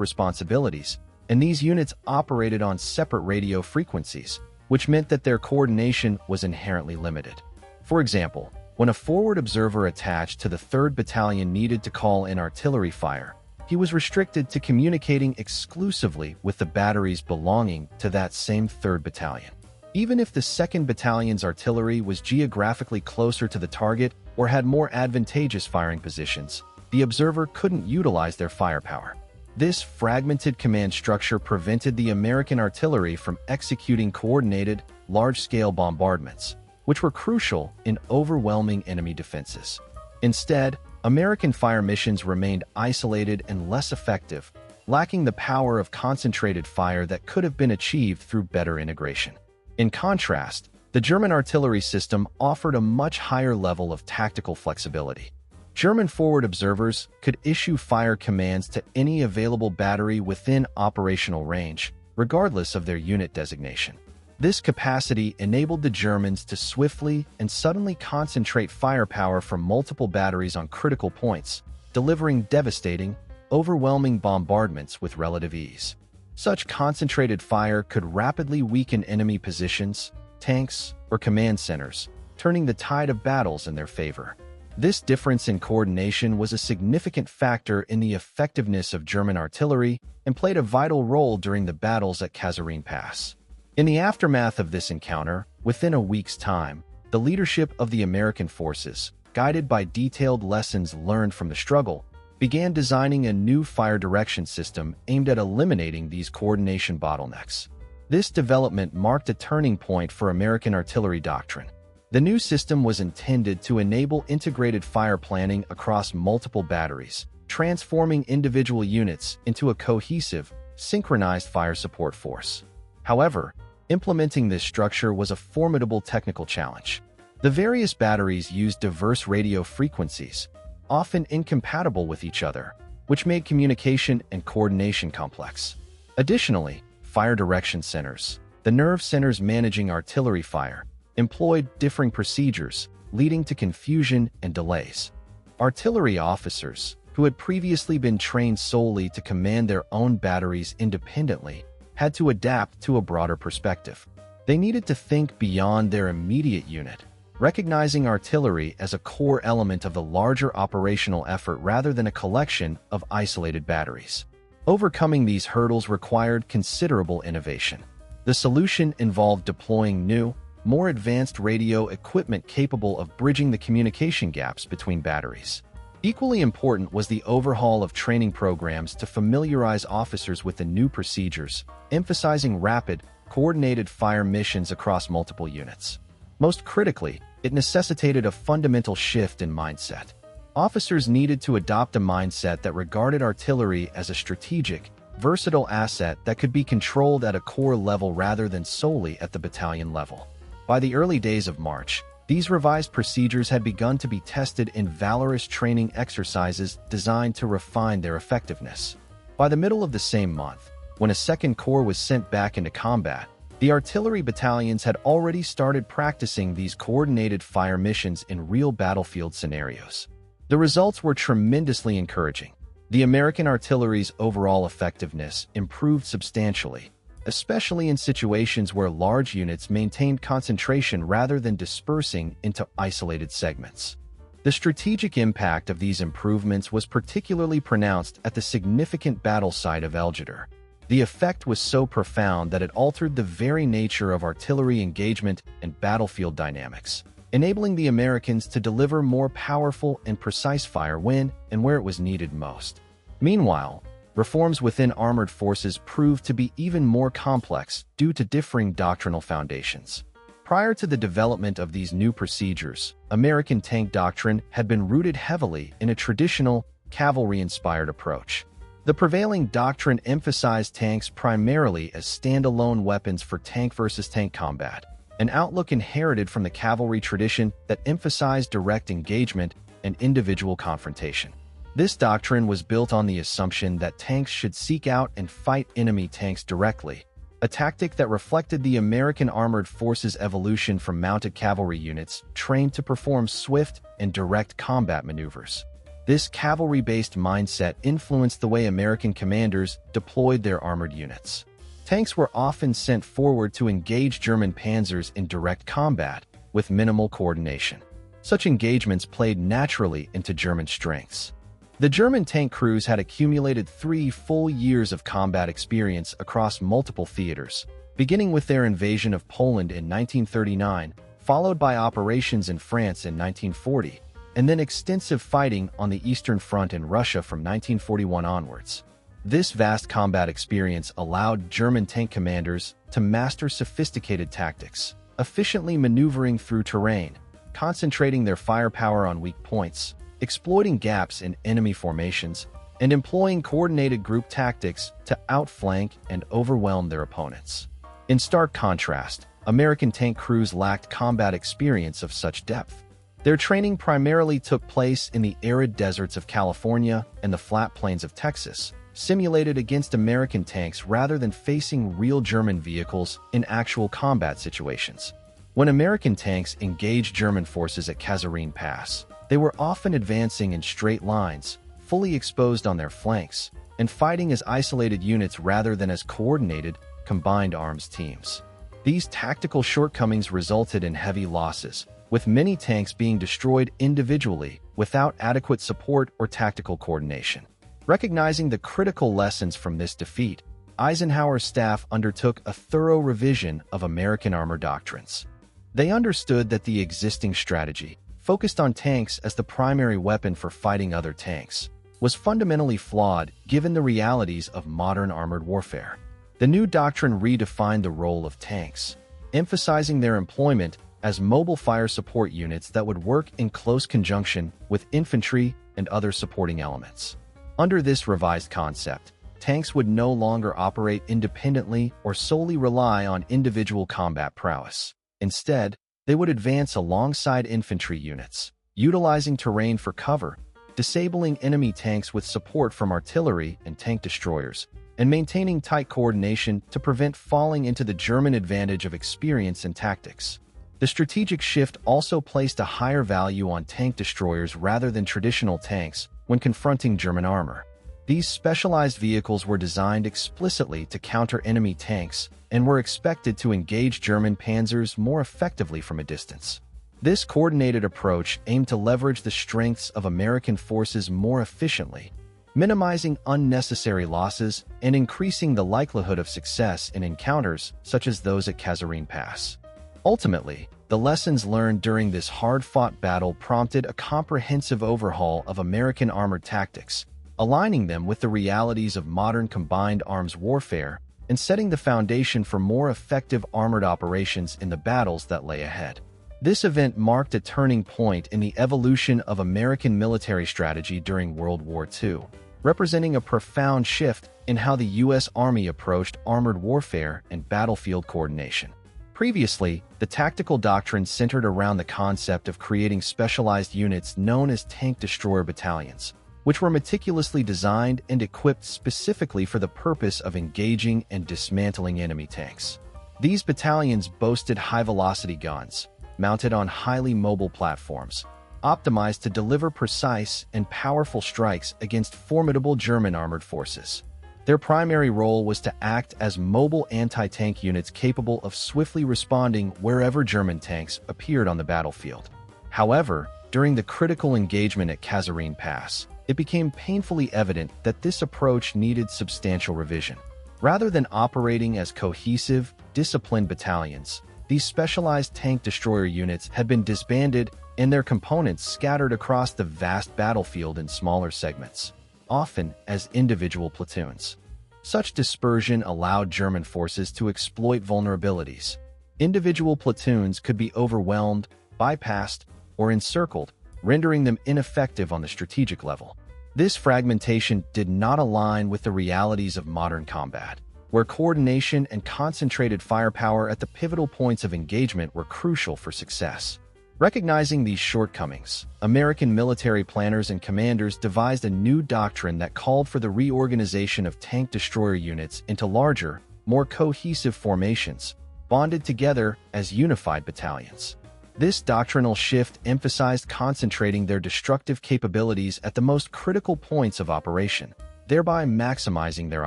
S1: responsibilities, and these units operated on separate radio frequencies, which meant that their coordination was inherently limited. For example, when a forward observer attached to the 3rd Battalion needed to call in artillery fire, he was restricted to communicating exclusively with the batteries belonging to that same 3rd Battalion. Even if the 2nd Battalion's artillery was geographically closer to the target or had more advantageous firing positions, the observer couldn't utilize their firepower. This fragmented command structure prevented the American artillery from executing coordinated, large-scale bombardments, which were crucial in overwhelming enemy defenses. Instead, American fire missions remained isolated and less effective, lacking the power of concentrated fire that could have been achieved through better integration. In contrast, the German artillery system offered a much higher level of tactical flexibility. German forward observers could issue fire commands to any available battery within operational range, regardless of their unit designation. This capacity enabled the Germans to swiftly and suddenly concentrate firepower from multiple batteries on critical points, delivering devastating, overwhelming bombardments with relative ease. Such concentrated fire could rapidly weaken enemy positions, tanks, or command centers, turning the tide of battles in their favor. This difference in coordination was a significant factor in the effectiveness of German artillery and played a vital role during the battles at Kasserine Pass. In the aftermath of this encounter, within a week's time, the leadership of the American forces, guided by detailed lessons learned from the struggle, began designing a new fire direction system aimed at eliminating these coordination bottlenecks. This development marked a turning point for American artillery doctrine. The new system was intended to enable integrated fire planning across multiple batteries, transforming individual units into a cohesive, synchronized fire support force. However, implementing this structure was a formidable technical challenge. The various batteries used diverse radio frequencies, often incompatible with each other, which made communication and coordination complex. Additionally, fire direction centers, the nerve centers managing artillery fire, employed differing procedures, leading to confusion and delays. Artillery officers, who had previously been trained solely to command their own batteries independently, had to adapt to a broader perspective. They needed to think beyond their immediate unit, recognizing artillery as a core element of the larger operational effort rather than a collection of isolated batteries. Overcoming these hurdles required considerable innovation. The solution involved deploying new, more advanced radio equipment capable of bridging the communication gaps between batteries. Equally important was the overhaul of training programs to familiarize officers with the new procedures, emphasizing rapid, coordinated fire missions across multiple units. Most critically, it necessitated a fundamental shift in mindset. Officers needed to adopt a mindset that regarded artillery as a strategic, versatile asset that could be controlled at a corps level rather than solely at the battalion level. By the early days of March, these revised procedures had begun to be tested in valorous training exercises designed to refine their effectiveness. By the middle of the same month, when a second corps was sent back into combat, the artillery battalions had already started practicing these coordinated fire missions in real battlefield scenarios. The results were tremendously encouraging. The American artillery's overall effectiveness improved substantially, especially in situations where large units maintained concentration rather than dispersing into isolated segments. The strategic impact of these improvements was particularly pronounced at the significant battle site of Guettar. The effect was so profound that it altered the very nature of artillery engagement and battlefield dynamics, enabling the Americans to deliver more powerful and precise fire when and where it was needed most. Meanwhile, reforms within armored forces proved to be even more complex due to differing doctrinal foundations. Prior to the development of these new procedures, American tank doctrine had been rooted heavily in a traditional, cavalry-inspired approach. The prevailing doctrine emphasized tanks primarily as standalone weapons for tank-versus-tank combat, an outlook inherited from the cavalry tradition that emphasized direct engagement and individual confrontation. This doctrine was built on the assumption that tanks should seek out and fight enemy tanks directly, a tactic that reflected the American armored forces' evolution from mounted cavalry units trained to perform swift and direct combat maneuvers. This cavalry-based mindset influenced the way American commanders deployed their armored units. Tanks were often sent forward to engage German panzers in direct combat, with minimal coordination. Such engagements played naturally into German strengths. The German tank crews had accumulated 3 full years of combat experience across multiple theaters, beginning with their invasion of Poland in 1939, followed by operations in France in 1940, and then extensive fighting on the Eastern Front in Russia from 1941 onwards. This vast combat experience allowed German tank commanders to master sophisticated tactics, efficiently maneuvering through terrain, concentrating their firepower on weak points, exploiting gaps in enemy formations, and employing coordinated group tactics to outflank and overwhelm their opponents. In stark contrast, American tank crews lacked combat experience of such depth. Their training primarily took place in the arid deserts of California and the flat plains of Texas, simulated against American tanks rather than facing real German vehicles in actual combat situations. When American tanks engaged German forces at Kasserine Pass, they were often advancing in straight lines, fully exposed on their flanks, and fighting as isolated units rather than as coordinated, combined arms teams. These tactical shortcomings resulted in heavy losses, with many tanks being destroyed individually without adequate support or tactical coordination. Recognizing the critical lessons from this defeat, Eisenhower's staff undertook a thorough revision of American armor doctrines. They understood that the existing strategy, focused on tanks as the primary weapon for fighting other tanks, was fundamentally flawed given the realities of modern armored warfare. The new doctrine redefined the role of tanks, emphasizing their employment as mobile fire support units that would work in close conjunction with infantry and other supporting elements. Under this revised concept, tanks would no longer operate independently or solely rely on individual combat prowess. Instead, they would advance alongside infantry units, utilizing terrain for cover, disabling enemy tanks with support from artillery and tank destroyers, and maintaining tight coordination to prevent falling into the German advantage of experience and tactics. The strategic shift also placed a higher value on tank destroyers rather than traditional tanks, when confronting German armor. These specialized vehicles were designed explicitly to counter enemy tanks and were expected to engage German panzers more effectively from a distance. This coordinated approach aimed to leverage the strengths of American forces more efficiently, minimizing unnecessary losses and increasing the likelihood of success in encounters such as those at Kasserine Pass. Ultimately, the lessons learned during this hard-fought battle prompted a comprehensive overhaul of American armored tactics, aligning them with the realities of modern combined arms warfare and setting the foundation for more effective armored operations in the battles that lay ahead. This event marked a turning point in the evolution of American military strategy during World War II, representing a profound shift in how the U.S. Army approached armored warfare and battlefield coordination. Previously, the tactical doctrine centered around the concept of creating specialized units known as tank destroyer battalions, which were meticulously designed and equipped specifically for the purpose of engaging and dismantling enemy tanks. These battalions boasted high-velocity guns, mounted on highly mobile platforms, optimized to deliver precise and powerful strikes against formidable German armored forces. Their primary role was to act as mobile anti-tank units capable of swiftly responding wherever German tanks appeared on the battlefield. However, during the critical engagement at Kasserine Pass, it became painfully evident that this approach needed substantial revision. Rather than operating as cohesive, disciplined battalions, these specialized tank destroyer units had been disbanded and their components scattered across the vast battlefield in smaller segments, often as individual platoons. Such dispersion allowed German forces to exploit vulnerabilities. Individual platoons could be overwhelmed, bypassed, or encircled, rendering them ineffective on the strategic level. This fragmentation did not align with the realities of modern combat, where coordination and concentrated firepower at the pivotal points of engagement were crucial for success. Recognizing these shortcomings, American military planners and commanders devised a new doctrine that called for the reorganization of tank destroyer units into larger, more cohesive formations, bonded together as unified battalions. This doctrinal shift emphasized concentrating their destructive capabilities at the most critical points of operation, thereby maximizing their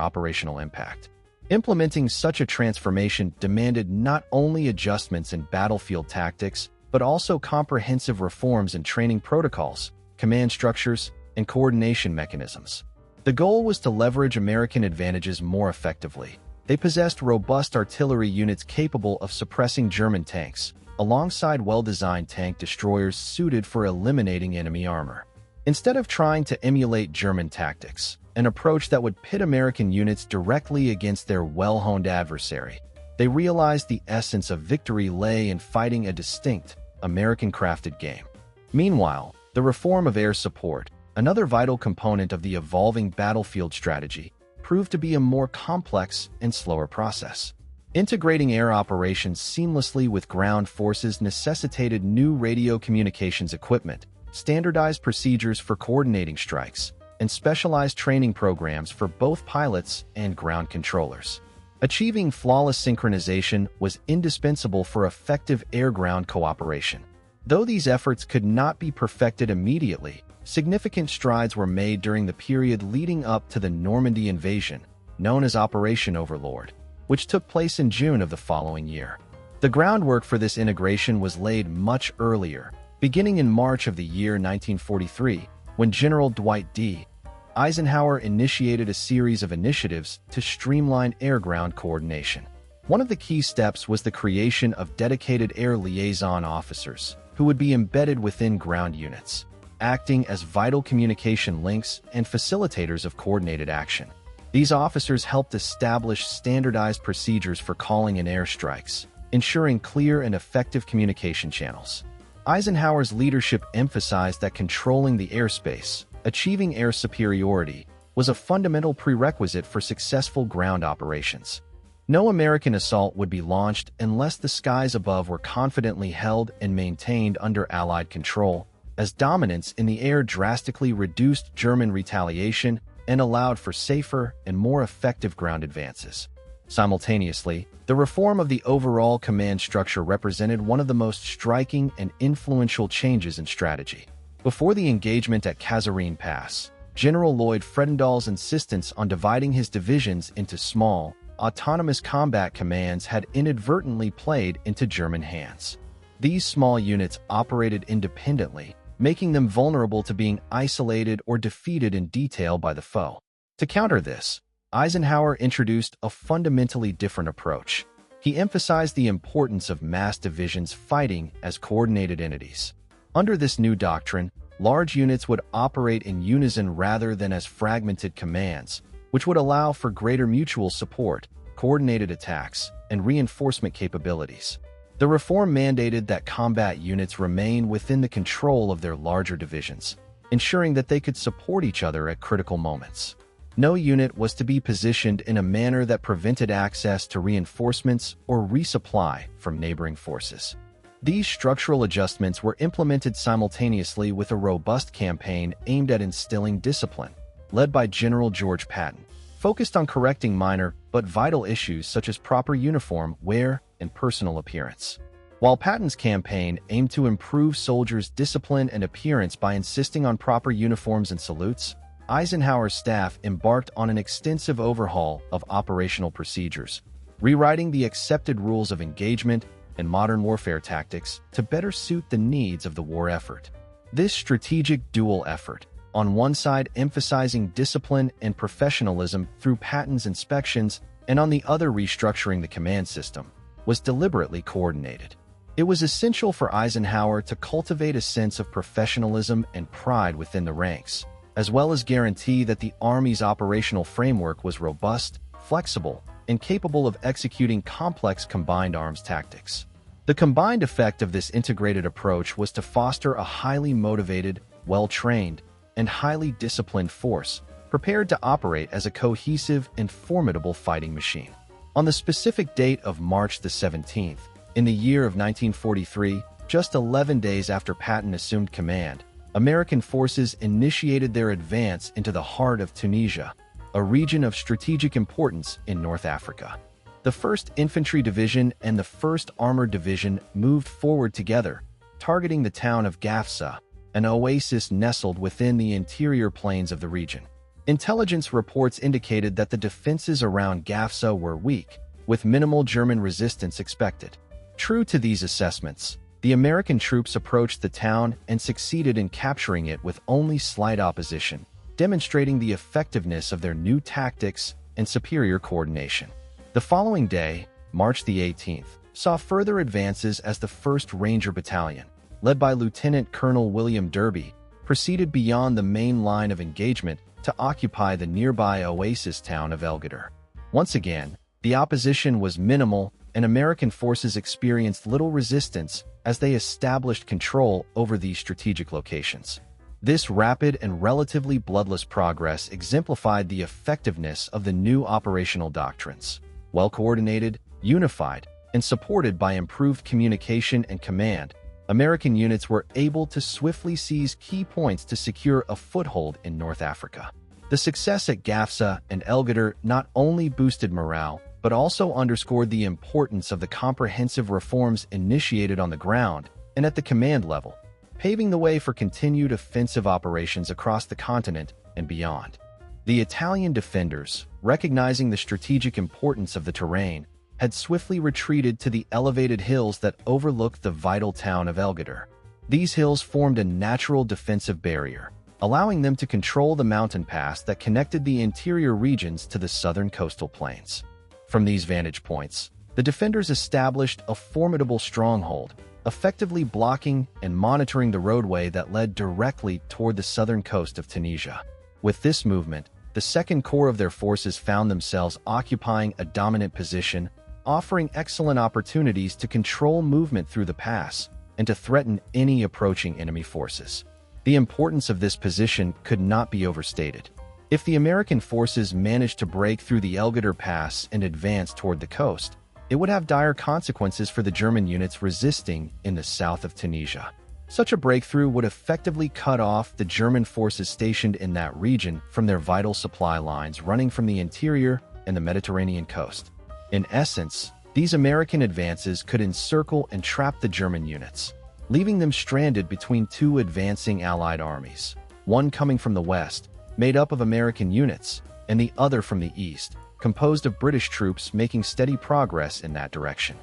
S1: operational impact. Implementing such a transformation demanded not only adjustments in battlefield tactics, but also comprehensive reforms in training protocols, command structures, and coordination mechanisms. The goal was to leverage American advantages more effectively. They possessed robust artillery units capable of suppressing German tanks, alongside well-designed tank destroyers suited for eliminating enemy armor. Instead of trying to emulate German tactics, an approach that would pit American units directly against their well-honed adversary, they realized the essence of victory lay in fighting a distinct, American-crafted game. Meanwhile, the reform of air support, another vital component of the evolving battlefield strategy, proved to be a more complex and slower process. Integrating air operations seamlessly with ground forces necessitated new radio communications equipment, standardized procedures for coordinating strikes, and specialized training programs for both pilots and ground controllers. Achieving flawless synchronization was indispensable for effective air-ground cooperation. Though these efforts could not be perfected immediately, significant strides were made during the period leading up to the Normandy invasion, known as Operation Overlord, which took place in June of the following year. The groundwork for this integration was laid much earlier, beginning in March of the year 1943, when General Dwight D. Eisenhower initiated a series of initiatives to streamline air-ground coordination. One of the key steps was the creation of dedicated air liaison officers, who would be embedded within ground units, acting as vital communication links and facilitators of coordinated action. These officers helped establish standardized procedures for calling in airstrikes, ensuring clear and effective communication channels. Eisenhower's leadership emphasized that controlling the airspace, achieving air superiority, was a fundamental prerequisite for successful ground operations. No American assault would be launched unless the skies above were confidently held and maintained under Allied control, as dominance in the air drastically reduced German retaliation and allowed for safer and more effective ground advances. Simultaneously, the reform of the overall command structure represented one of the most striking and influential changes in strategy. Before the engagement at Kasserine Pass, General Lloyd Fredendall's insistence on dividing his divisions into small, autonomous combat commands had inadvertently played into German hands. These small units operated independently, making them vulnerable to being isolated or defeated in detail by the foe. To counter this, Eisenhower introduced a fundamentally different approach. He emphasized the importance of mass divisions fighting as coordinated entities. Under this new doctrine, large units would operate in unison rather than as fragmented commands, which would allow for greater mutual support, coordinated attacks, and reinforcement capabilities. The reform mandated that combat units remain within the control of their larger divisions, ensuring that they could support each other at critical moments. No unit was to be positioned in a manner that prevented access to reinforcements or resupply from neighboring forces. These structural adjustments were implemented simultaneously with a robust campaign aimed at instilling discipline, led by General George Patton, focused on correcting minor but vital issues such as proper uniform wear and personal appearance. While Patton's campaign aimed to improve soldiers' discipline and appearance by insisting on proper uniforms and salutes, Eisenhower's staff embarked on an extensive overhaul of operational procedures, rewriting the accepted rules of engagement and modern warfare tactics to better suit the needs of the war effort. This strategic dual effort, on one side emphasizing discipline and professionalism through Patton's inspections and on the other restructuring the command system, was deliberately coordinated. It was essential for Eisenhower to cultivate a sense of professionalism and pride within the ranks, as well as guarantee that the Army's operational framework was robust, flexible, and capable of executing complex combined arms tactics. The combined effect of this integrated approach was to foster a highly motivated, well-trained, and highly disciplined force, prepared to operate as a cohesive and formidable fighting machine. On the specific date of March the 17th, in the year of 1943, just 11 days after Patton assumed command, American forces initiated their advance into the heart of Tunisia, a region of strategic importance in North Africa. The 1st Infantry Division and the 1st Armored Division moved forward together, targeting the town of Gafsa, an oasis nestled within the interior plains of the region. Intelligence reports indicated that the defenses around Gafsa were weak, with minimal German resistance expected. True to these assessments, the American troops approached the town and succeeded in capturing it with only slight opposition, demonstrating the effectiveness of their new tactics and superior coordination. The following day, March the 18th, saw further advances as the 1st Ranger Battalion, led by Lieutenant Colonel William Derby, proceeded beyond the main line of engagement to occupy the nearby oasis town of El Guettar. Once again, the opposition was minimal and American forces experienced little resistance as they established control over these strategic locations. This rapid and relatively bloodless progress exemplified the effectiveness of the new operational doctrines. Well-coordinated, unified, and supported by improved communication and command, American units were able to swiftly seize key points to secure a foothold in North Africa. The success at Gafsa and El Guettar not only boosted morale, but also underscored the importance of the comprehensive reforms initiated on the ground and at the command level, paving the way for continued offensive operations across the continent and beyond. The Italian defenders, recognizing the strategic importance of the terrain, had swiftly retreated to the elevated hills that overlooked the vital town of El Guettar. These hills formed a natural defensive barrier, allowing them to control the mountain pass that connected the interior regions to the southern coastal plains. From these vantage points, the defenders established a formidable stronghold, effectively blocking and monitoring the roadway that led directly toward the southern coast of Tunisia. With this movement, the Second Corps of their forces found themselves occupying a dominant position, offering excellent opportunities to control movement through the pass and to threaten any approaching enemy forces. The importance of this position could not be overstated. If the American forces managed to break through the El Guettar Pass and advance toward the coast, it would have dire consequences for the German units resisting in the south of Tunisia. Such a breakthrough would effectively cut off the German forces stationed in that region from their vital supply lines running from the interior and the Mediterranean coast. In essence, these American advances could encircle and trap the German units, leaving them stranded between two advancing Allied armies, one coming from the west, made up of American units, and the other from the east, composed of British troops making steady progress in that direction.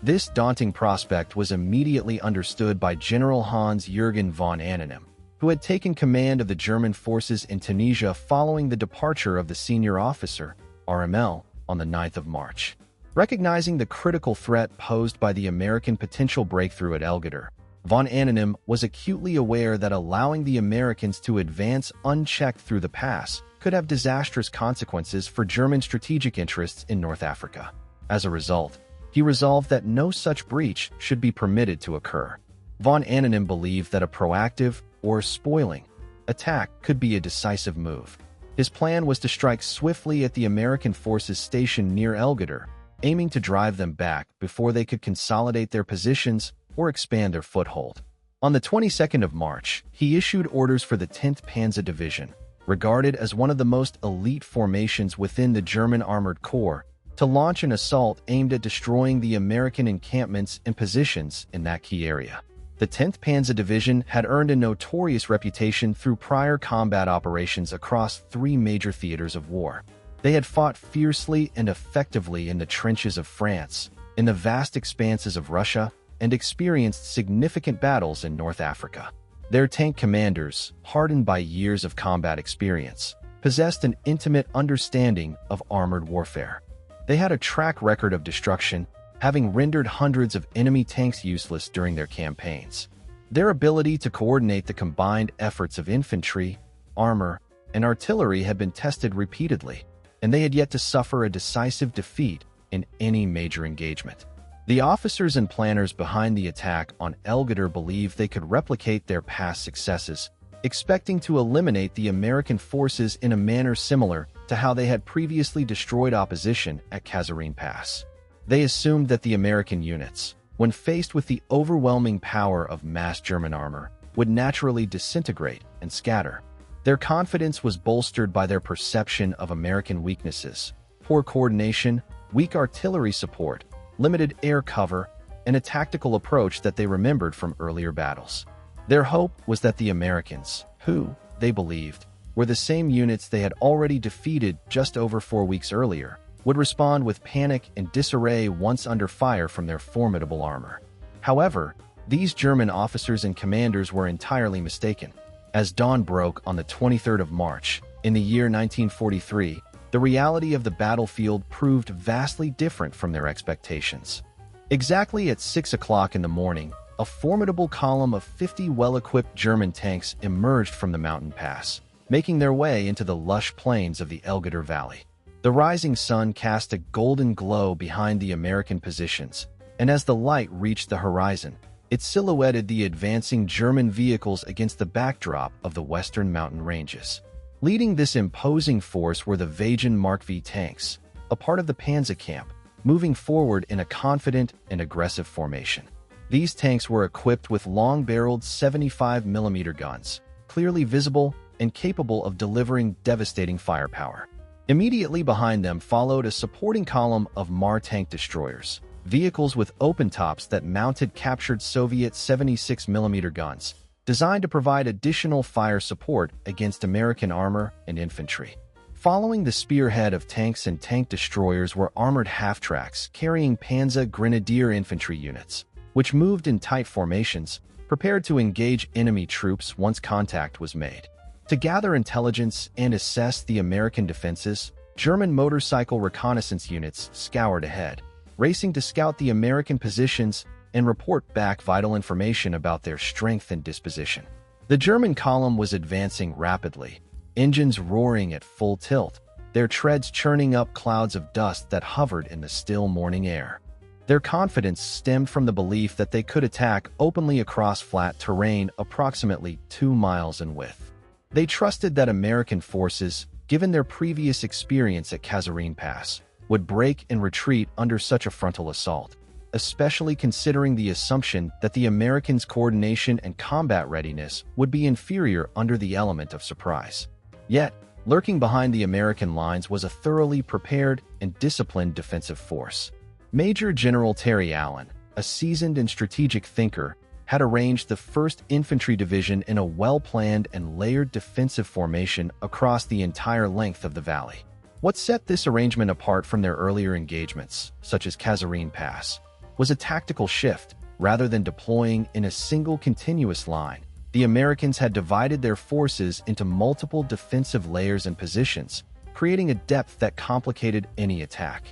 S1: This daunting prospect was immediately understood by General Hans-Jürgen von Arnim, who had taken command of the German forces in Tunisia following the departure of the senior officer, RML, on the 9th of March. Recognizing the critical threat posed by the American potential breakthrough at Guettar, von Arnim was acutely aware that allowing the Americans to advance unchecked through the pass could have disastrous consequences for German strategic interests in North Africa. As a result, he resolved that no such breach should be permitted to occur. Von Arnim believed that a proactive, or spoiling, attack could be a decisive move. His plan was to strike swiftly at the American forces stationed near Guettar, aiming to drive them back before they could consolidate their positions or expand their foothold. On the 22nd of March, he issued orders for the 10th Panzer Division, regarded as one of the most elite formations within the German Armored Corps, to launch an assault aimed at destroying the American encampments and positions in that key area. The 10th Panzer Division had earned a notorious reputation through prior combat operations across 3 major theaters of war. They had fought fiercely and effectively in the trenches of France, in the vast expanses of Russia, and experienced significant battles in North Africa. Their tank commanders, hardened by years of combat experience, possessed an intimate understanding of armored warfare. They had a track record of destruction, having rendered hundreds of enemy tanks useless during their campaigns. Their ability to coordinate the combined efforts of infantry, armor, and artillery had been tested repeatedly, and they had yet to suffer a decisive defeat in any major engagement. The officers and planners behind the attack on Guettar believed they could replicate their past successes, expecting to eliminate the American forces in a manner similar to how they had previously destroyed opposition at Kasserine Pass. They assumed that the American units, when faced with the overwhelming power of massed German armor, would naturally disintegrate and scatter. Their confidence was bolstered by their perception of American weaknesses: poor coordination, weak artillery support, limited air cover, and a tactical approach that they remembered from earlier battles. Their hope was that the Americans, who, they believed, were the same units they had already defeated just over 4 weeks earlier, would respond with panic and disarray once under fire from their formidable armor. However, these German officers and commanders were entirely mistaken. As dawn broke on the 23rd of March, in the year 1943, the reality of the battlefield proved vastly different from their expectations. Exactly at 6 o'clock in the morning, a formidable column of 50 well-equipped German tanks emerged from the mountain pass, making their way into the lush plains of the Guettar Valley. The rising sun cast a golden glow behind the American positions, and as the light reached the horizon, it silhouetted the advancing German vehicles against the backdrop of the western mountain ranges. Leading this imposing force were the Wagen Mark V tanks, a part of the Panzer camp, moving forward in a confident and aggressive formation. These tanks were equipped with long-barreled 75mm guns, clearly visible and capable of delivering devastating firepower. Immediately behind them followed a supporting column of MAR tank destroyers, vehicles with open tops that mounted captured Soviet 76mm guns, designed to provide additional fire support against American armor and infantry. Following the spearhead of tanks and tank destroyers were armored half-tracks carrying Panzer Grenadier infantry units, which moved in tight formations, prepared to engage enemy troops once contact was made. To gather intelligence and assess the American defenses, German motorcycle reconnaissance units scoured ahead, racing to scout the American positions and report back vital information about their strength and disposition. The German column was advancing rapidly, engines roaring at full tilt, their treads churning up clouds of dust that hovered in the still morning air. Their confidence stemmed from the belief that they could attack openly across flat terrain approximately 2 miles in width. They trusted that American forces, given their previous experience at Kasserine Pass, would break and retreat under such a frontal assault, especially considering the assumption that the Americans' coordination and combat readiness would be inferior under the element of surprise. Yet, lurking behind the American lines was a thoroughly prepared and disciplined defensive force. Major General Terry Allen, a seasoned and strategic thinker, had arranged the 1st Infantry Division in a well-planned and layered defensive formation across the entire length of the valley. What set this arrangement apart from their earlier engagements, such as Kasserine Pass, was a tactical shift. Rather than deploying in a single continuous line, the Americans had divided their forces into multiple defensive layers and positions, creating a depth that complicated any attack.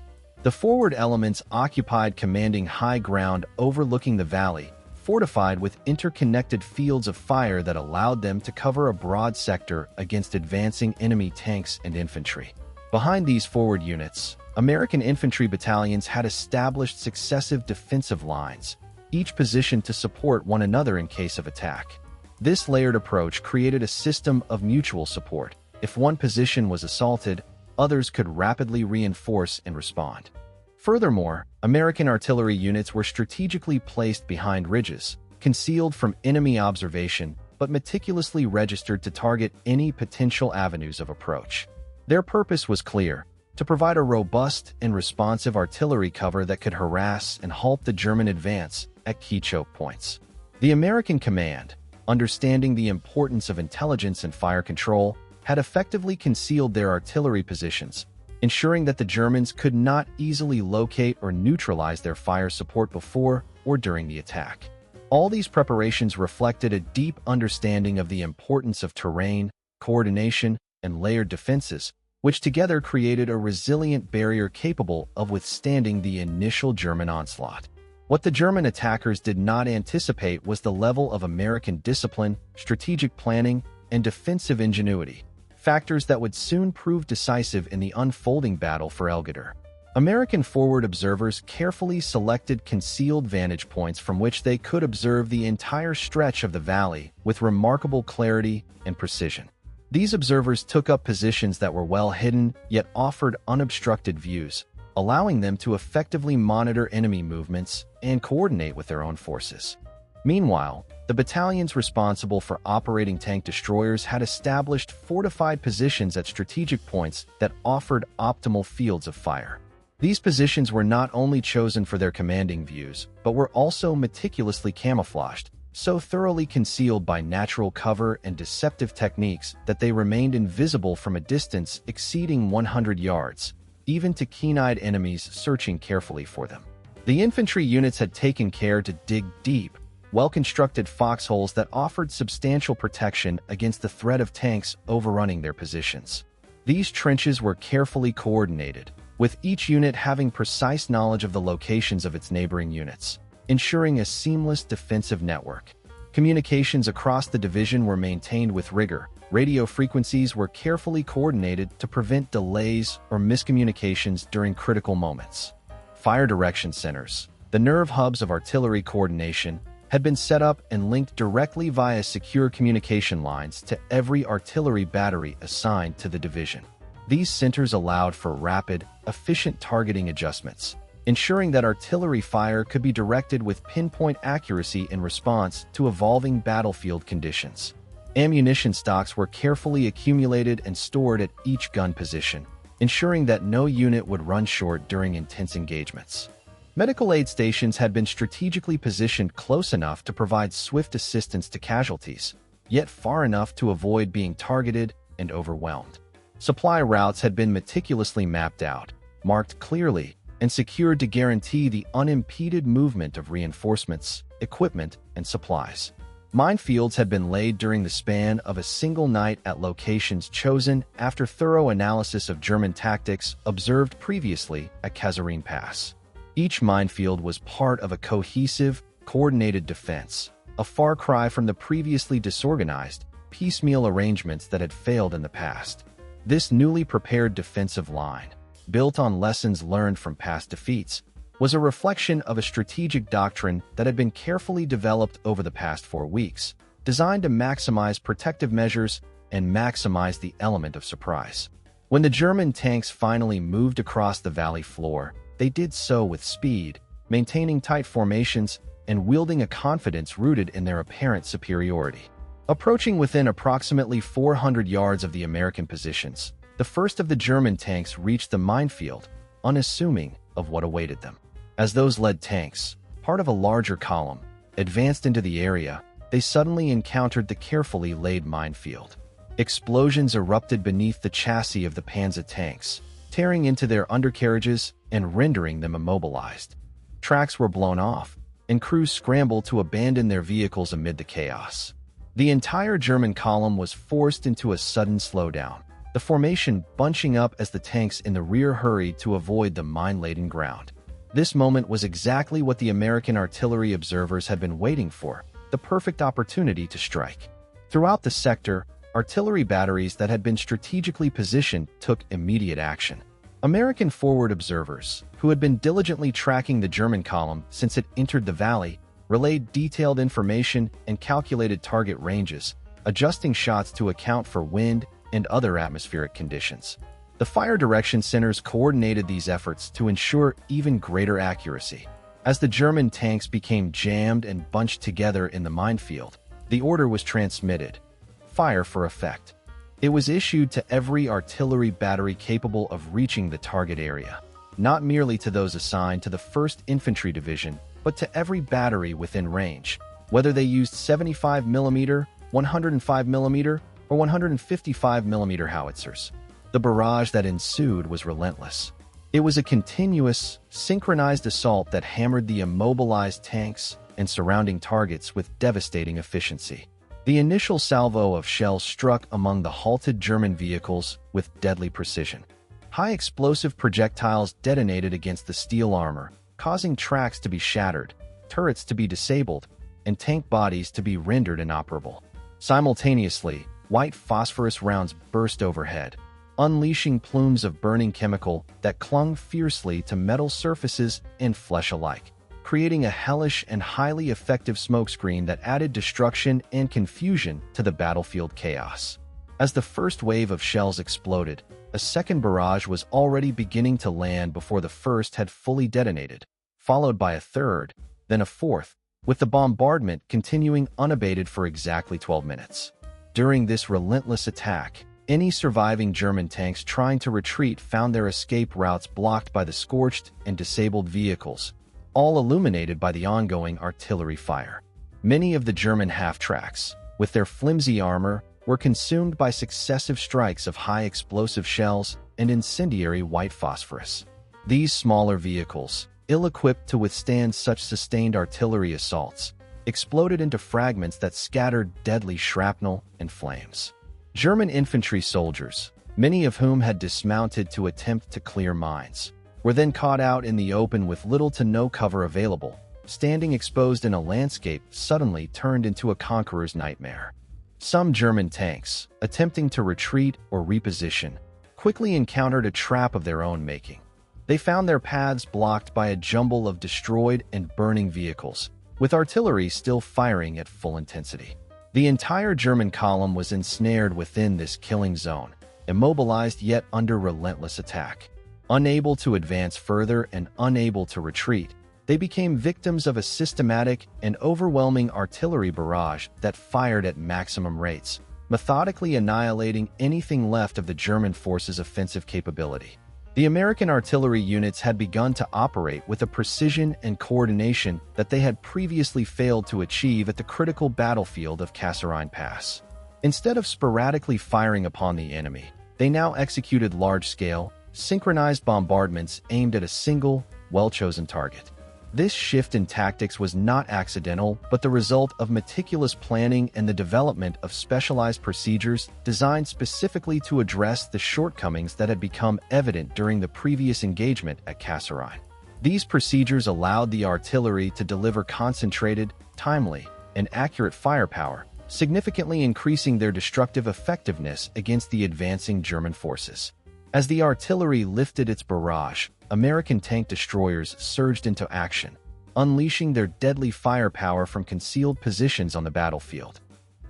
S1: The forward elements occupied commanding high ground overlooking the valley, fortified with interconnected fields of fire that allowed them to cover a broad sector against advancing enemy tanks and infantry. Behind these forward units, American infantry battalions had established successive defensive lines, each positioned to support one another in case of attack. This layered approach created a system of mutual support. If one position was assaulted, others could rapidly reinforce and respond. Furthermore, American artillery units were strategically placed behind ridges, concealed from enemy observation, but meticulously registered to target any potential avenues of approach. Their purpose was clear: to provide a robust and responsive artillery cover that could harass and halt the German advance at key choke points. The American command, understanding the importance of intelligence and fire control, had effectively concealed their artillery positions, ensuring that the Germans could not easily locate or neutralize their fire support before or during the attack. All these preparations reflected a deep understanding of the importance of terrain, coordination, and layered defenses, which together created a resilient barrier capable of withstanding the initial German onslaught. What the German attackers did not anticipate was the level of American discipline, strategic planning, and defensive ingenuity, factors that would soon prove decisive in the unfolding battle for Guettar. American forward observers carefully selected concealed vantage points from which they could observe the entire stretch of the valley with remarkable clarity and precision. These observers took up positions that were well hidden yet offered unobstructed views, allowing them to effectively monitor enemy movements and coordinate with their own forces. Meanwhile, the battalions responsible for operating tank destroyers had established fortified positions at strategic points that offered optimal fields of fire. These positions were not only chosen for their commanding views, but were also meticulously camouflaged, so thoroughly concealed by natural cover and deceptive techniques that they remained invisible from a distance exceeding 100 yards, even to keen-eyed enemies searching carefully for them. The infantry units had taken care to dig deep, well-constructed foxholes that offered substantial protection against the threat of tanks overrunning their positions. These trenches were carefully coordinated, with each unit having precise knowledge of the locations of its neighboring units, ensuring a seamless defensive network. Communications across the division were maintained with rigor. Radio frequencies were carefully coordinated to prevent delays or miscommunications during critical moments. Fire direction centers, the nerve hubs of artillery coordination, had been set up and linked directly via secure communication lines to every artillery battery assigned to the division. These centers allowed for rapid, efficient targeting adjustments, ensuring that artillery fire could be directed with pinpoint accuracy in response to evolving battlefield conditions. Ammunition stocks were carefully accumulated and stored at each gun position, ensuring that no unit would run short during intense engagements. Medical aid stations had been strategically positioned close enough to provide swift assistance to casualties, yet far enough to avoid being targeted and overwhelmed. Supply routes had been meticulously mapped out, marked clearly, and secured to guarantee the unimpeded movement of reinforcements, equipment, and supplies. Minefields had been laid during the span of a single night at locations chosen after thorough analysis of German tactics observed previously at Kasserine Pass. Each minefield was part of a cohesive, coordinated defense, a far cry from the previously disorganized, piecemeal arrangements that had failed in the past. This newly prepared defensive line, built on lessons learned from past defeats, was a reflection of a strategic doctrine that had been carefully developed over the past 4 weeks, designed to maximize protective measures and maximize the element of surprise. When the German tanks finally moved across the valley floor, they did so with speed, maintaining tight formations and wielding a confidence rooted in their apparent superiority. Approaching within approximately 400 yards of the American positions, the first of the German tanks reached the minefield, unassuming of what awaited them. As those led tanks, part of a larger column, advanced into the area, they suddenly encountered the carefully laid minefield. Explosions erupted beneath the chassis of the Panzer tanks, tearing into their undercarriages and rendering them immobilized. Tracks were blown off, and crews scrambled to abandon their vehicles amid the chaos. The entire German column was forced into a sudden slowdown, the formation bunching up as the tanks in the rear hurried to avoid the mine-laden ground. This moment was exactly what the American artillery observers had been waiting for, the perfect opportunity to strike. Throughout the sector, artillery batteries that had been strategically positioned took immediate action. American forward observers, who had been diligently tracking the German column since it entered the valley, relayed detailed information and calculated target ranges, adjusting shots to account for wind and other atmospheric conditions. The fire direction centers coordinated these efforts to ensure even greater accuracy. As the German tanks became jammed and bunched together in the minefield, the order was transmitted: fire for effect. It was issued to every artillery battery capable of reaching the target area, not merely to those assigned to the 1st Infantry Division, but to every battery within range, whether they used 75mm, 105mm, or 155mm howitzers. The barrage that ensued was relentless. It was a continuous, synchronized assault that hammered the immobilized tanks and surrounding targets with devastating efficiency. The initial salvo of shells struck among the halted German vehicles with deadly precision. High explosive projectiles detonated against the steel armor, causing tracks to be shattered, turrets to be disabled, and tank bodies to be rendered inoperable. Simultaneously, white phosphorus rounds burst overhead, unleashing plumes of burning chemical that clung fiercely to metal surfaces and flesh alike, creating a hellish and highly effective smokescreen that added destruction and confusion to the battlefield chaos. As the first wave of shells exploded, a second barrage was already beginning to land before the first had fully detonated, followed by a third, then a fourth, with the bombardment continuing unabated for exactly 12 minutes. During this relentless attack, any surviving German tanks trying to retreat found their escape routes blocked by the scorched and disabled vehicles, all illuminated by the ongoing artillery fire. Many of the German half-tracks, with their flimsy armor, were consumed by successive strikes of high explosive shells and incendiary white phosphorus. These smaller vehicles, ill-equipped to withstand such sustained artillery assaults, exploded into fragments that scattered deadly shrapnel and flames. German infantry soldiers, many of whom had dismounted to attempt to clear mines, were then caught out in the open with little to no cover available, standing exposed in a landscape suddenly turned into a conqueror's nightmare. Some German tanks, attempting to retreat or reposition, quickly encountered a trap of their own making. They found their paths blocked by a jumble of destroyed and burning vehicles, with artillery still firing at full intensity. The entire German column was ensnared within this killing zone, immobilized yet under relentless attack. Unable to advance further and unable to retreat, they became victims of a systematic and overwhelming artillery barrage that fired at maximum rates, methodically annihilating anything left of the German forces' offensive capability. The American artillery units had begun to operate with a precision and coordination that they had previously failed to achieve at the critical battlefield of Kasserine Pass. Instead of sporadically firing upon the enemy, they now executed large-scale, synchronized bombardments aimed at a single, well-chosen target. This shift in tactics was not accidental, but the result of meticulous planning and the development of specialized procedures designed specifically to address the shortcomings that had become evident during the previous engagement at Kasserine. These procedures allowed the artillery to deliver concentrated, timely, and accurate firepower, significantly increasing their destructive effectiveness against the advancing German forces. As the artillery lifted its barrage, American tank destroyers surged into action, unleashing their deadly firepower from concealed positions on the battlefield.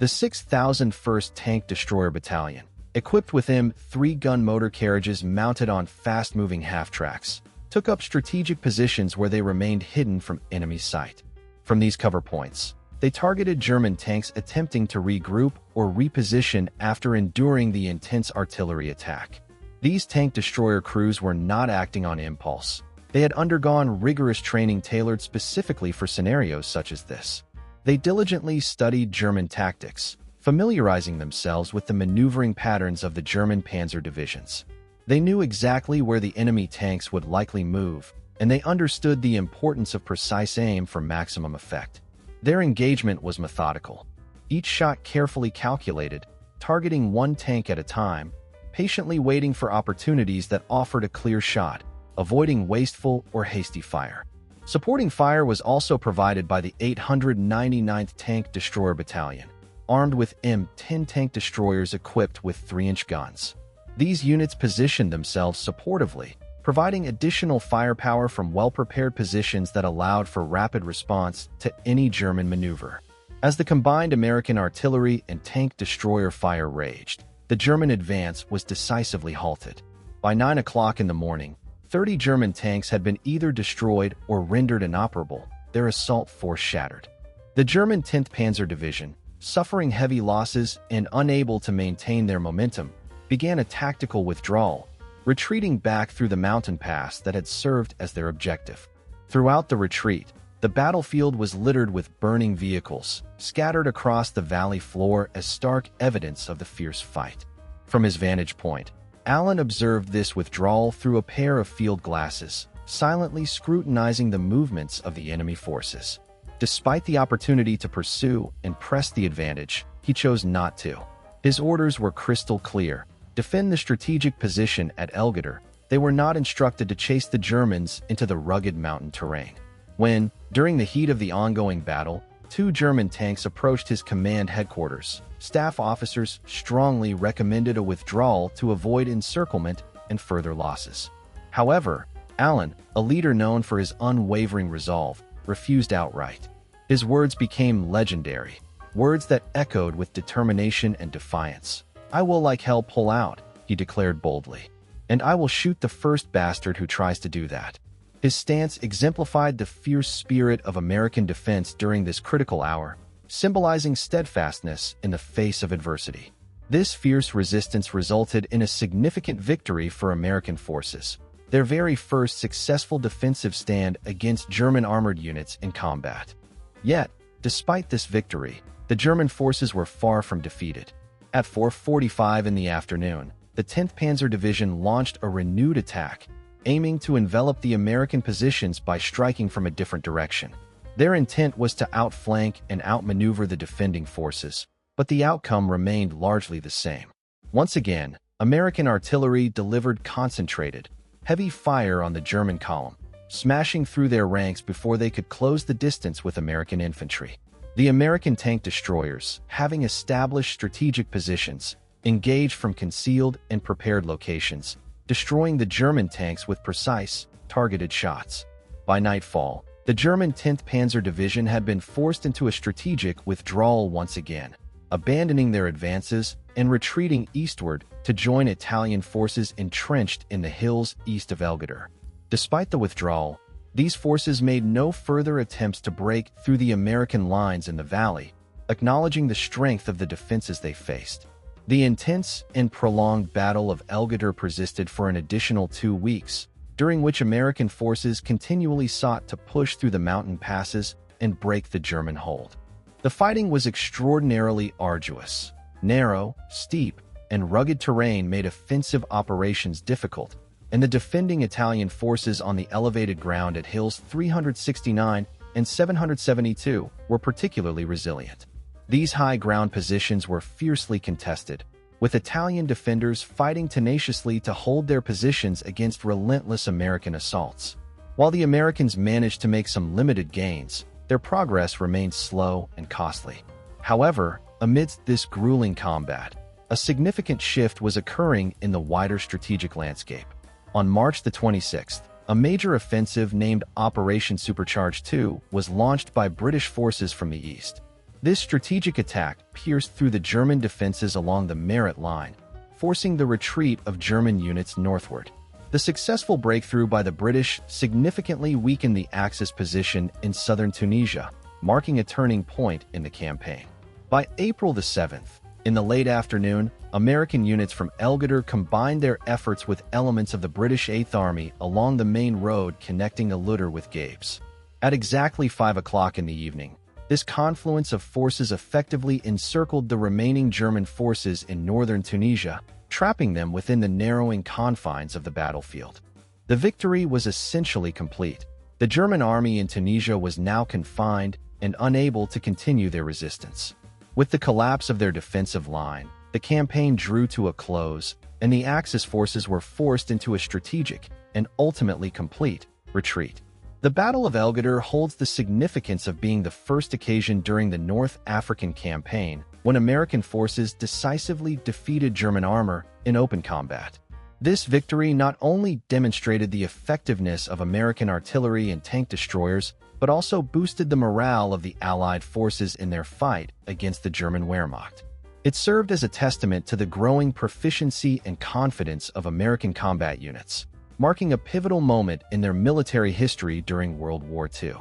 S1: The 6,001st Tank Destroyer Battalion, equipped with M3-gun motor carriages mounted on fast-moving half-tracks, took up strategic positions where they remained hidden from enemy sight. From these cover points, they targeted German tanks attempting to regroup or reposition after enduring the intense artillery attack. These tank destroyer crews were not acting on impulse. They had undergone rigorous training tailored specifically for scenarios such as this. They diligently studied German tactics, familiarizing themselves with the maneuvering patterns of the German Panzer Divisions. They knew exactly where the enemy tanks would likely move, and they understood the importance of precise aim for maximum effect. Their engagement was methodical. Each shot carefully calculated, targeting one tank at a time, patiently waiting for opportunities that offered a clear shot, avoiding wasteful or hasty fire. Supporting fire was also provided by the 899th Tank Destroyer Battalion, armed with M10 tank destroyers equipped with 3-inch guns. These units positioned themselves supportively, providing additional firepower from well-prepared positions that allowed for rapid response to any German maneuver. As the combined American artillery and tank destroyer fire raged, the German advance was decisively halted. By 9 o'clock in the morning, 30 German tanks had been either destroyed or rendered inoperable, their assault force shattered. The German 10th Panzer Division, suffering heavy losses and unable to maintain their momentum, began a tactical withdrawal, retreating back through the mountain pass that had served as their objective. Throughout the retreat, the battlefield was littered with burning vehicles, scattered across the valley floor as stark evidence of the fierce fight. From his vantage point, Allen observed this withdrawal through a pair of field glasses, silently scrutinizing the movements of the enemy forces. Despite the opportunity to pursue and press the advantage, he chose not to. His orders were crystal clear: defend the strategic position at Guettar. They were not instructed to chase the Germans into the rugged mountain terrain. When, during the heat of the ongoing battle, 2 German tanks approached his command headquarters, staff officers strongly recommended a withdrawal to avoid encirclement and further losses. However, Allen, a leader known for his unwavering resolve, refused outright. His words became legendary, words that echoed with determination and defiance. "I will like hell pull out," he declared boldly, "and I will shoot the first bastard who tries to do that." His stance exemplified the fierce spirit of American defense during this critical hour, symbolizing steadfastness in the face of adversity. This fierce resistance resulted in a significant victory for American forces, their very first successful defensive stand against German armored units in combat. Yet, despite this victory, the German forces were far from defeated. At 4:45 in the afternoon, the 10th Panzer Division launched a renewed attack, aiming to envelop the American positions by striking from a different direction. Their intent was to outflank and outmaneuver the defending forces, but the outcome remained largely the same. Once again, American artillery delivered concentrated, heavy fire on the German column, smashing through their ranks before they could close the distance with American infantry. The American tank destroyers, having established strategic positions, engaged from concealed and prepared locations, destroying the German tanks with precise, targeted shots. By nightfall, the German 10th Panzer Division had been forced into a strategic withdrawal once again, abandoning their advances and retreating eastward to join Italian forces entrenched in the hills east of Guettar. Despite the withdrawal, these forces made no further attempts to break through the American lines in the valley, acknowledging the strength of the defenses they faced. The intense and prolonged Battle of Guettar persisted for an additional 2 weeks, during which American forces continually sought to push through the mountain passes and break the German hold. The fighting was extraordinarily arduous. Narrow, steep, and rugged terrain made offensive operations difficult, and the defending Italian forces on the elevated ground at hills 369 and 772 were particularly resilient. These high ground positions were fiercely contested, with Italian defenders fighting tenaciously to hold their positions against relentless American assaults. While the Americans managed to make some limited gains, their progress remained slow and costly. However, amidst this grueling combat, a significant shift was occurring in the wider strategic landscape. On March the 26th, a major offensive named Operation Supercharge II was launched by British forces from the east. This strategic attack pierced through the German defenses along the Merit Line, forcing the retreat of German units northward. The successful breakthrough by the British significantly weakened the Axis position in southern Tunisia, marking a turning point in the campaign. By April the 7th, in the late afternoon, American units from Guettar combined their efforts with elements of the British 8th Army along the main road connecting Guettar with Gabes. At exactly 5 o'clock in the evening, This confluence of forces effectively encircled the remaining German forces in northern Tunisia, trapping them within the narrowing confines of the battlefield. The victory was essentially complete. The German army in Tunisia was now confined and unable to continue their resistance. With the collapse of their defensive line, the campaign drew to a close, and the Axis forces were forced into a strategic, and ultimately complete, retreat. The Battle of El Guettar holds the significance of being the first occasion during the North African campaign when American forces decisively defeated German armor in open combat. This victory not only demonstrated the effectiveness of American artillery and tank destroyers, but also boosted the morale of the Allied forces in their fight against the German Wehrmacht. It served as a testament to the growing proficiency and confidence of American combat units, marking a pivotal moment in their military history during World War II.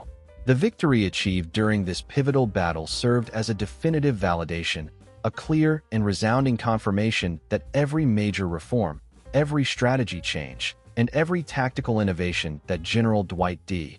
S1: The victory achieved during this pivotal battle served as a definitive validation, a clear and resounding confirmation that every major reform, every strategy change, and every tactical innovation that General Dwight D.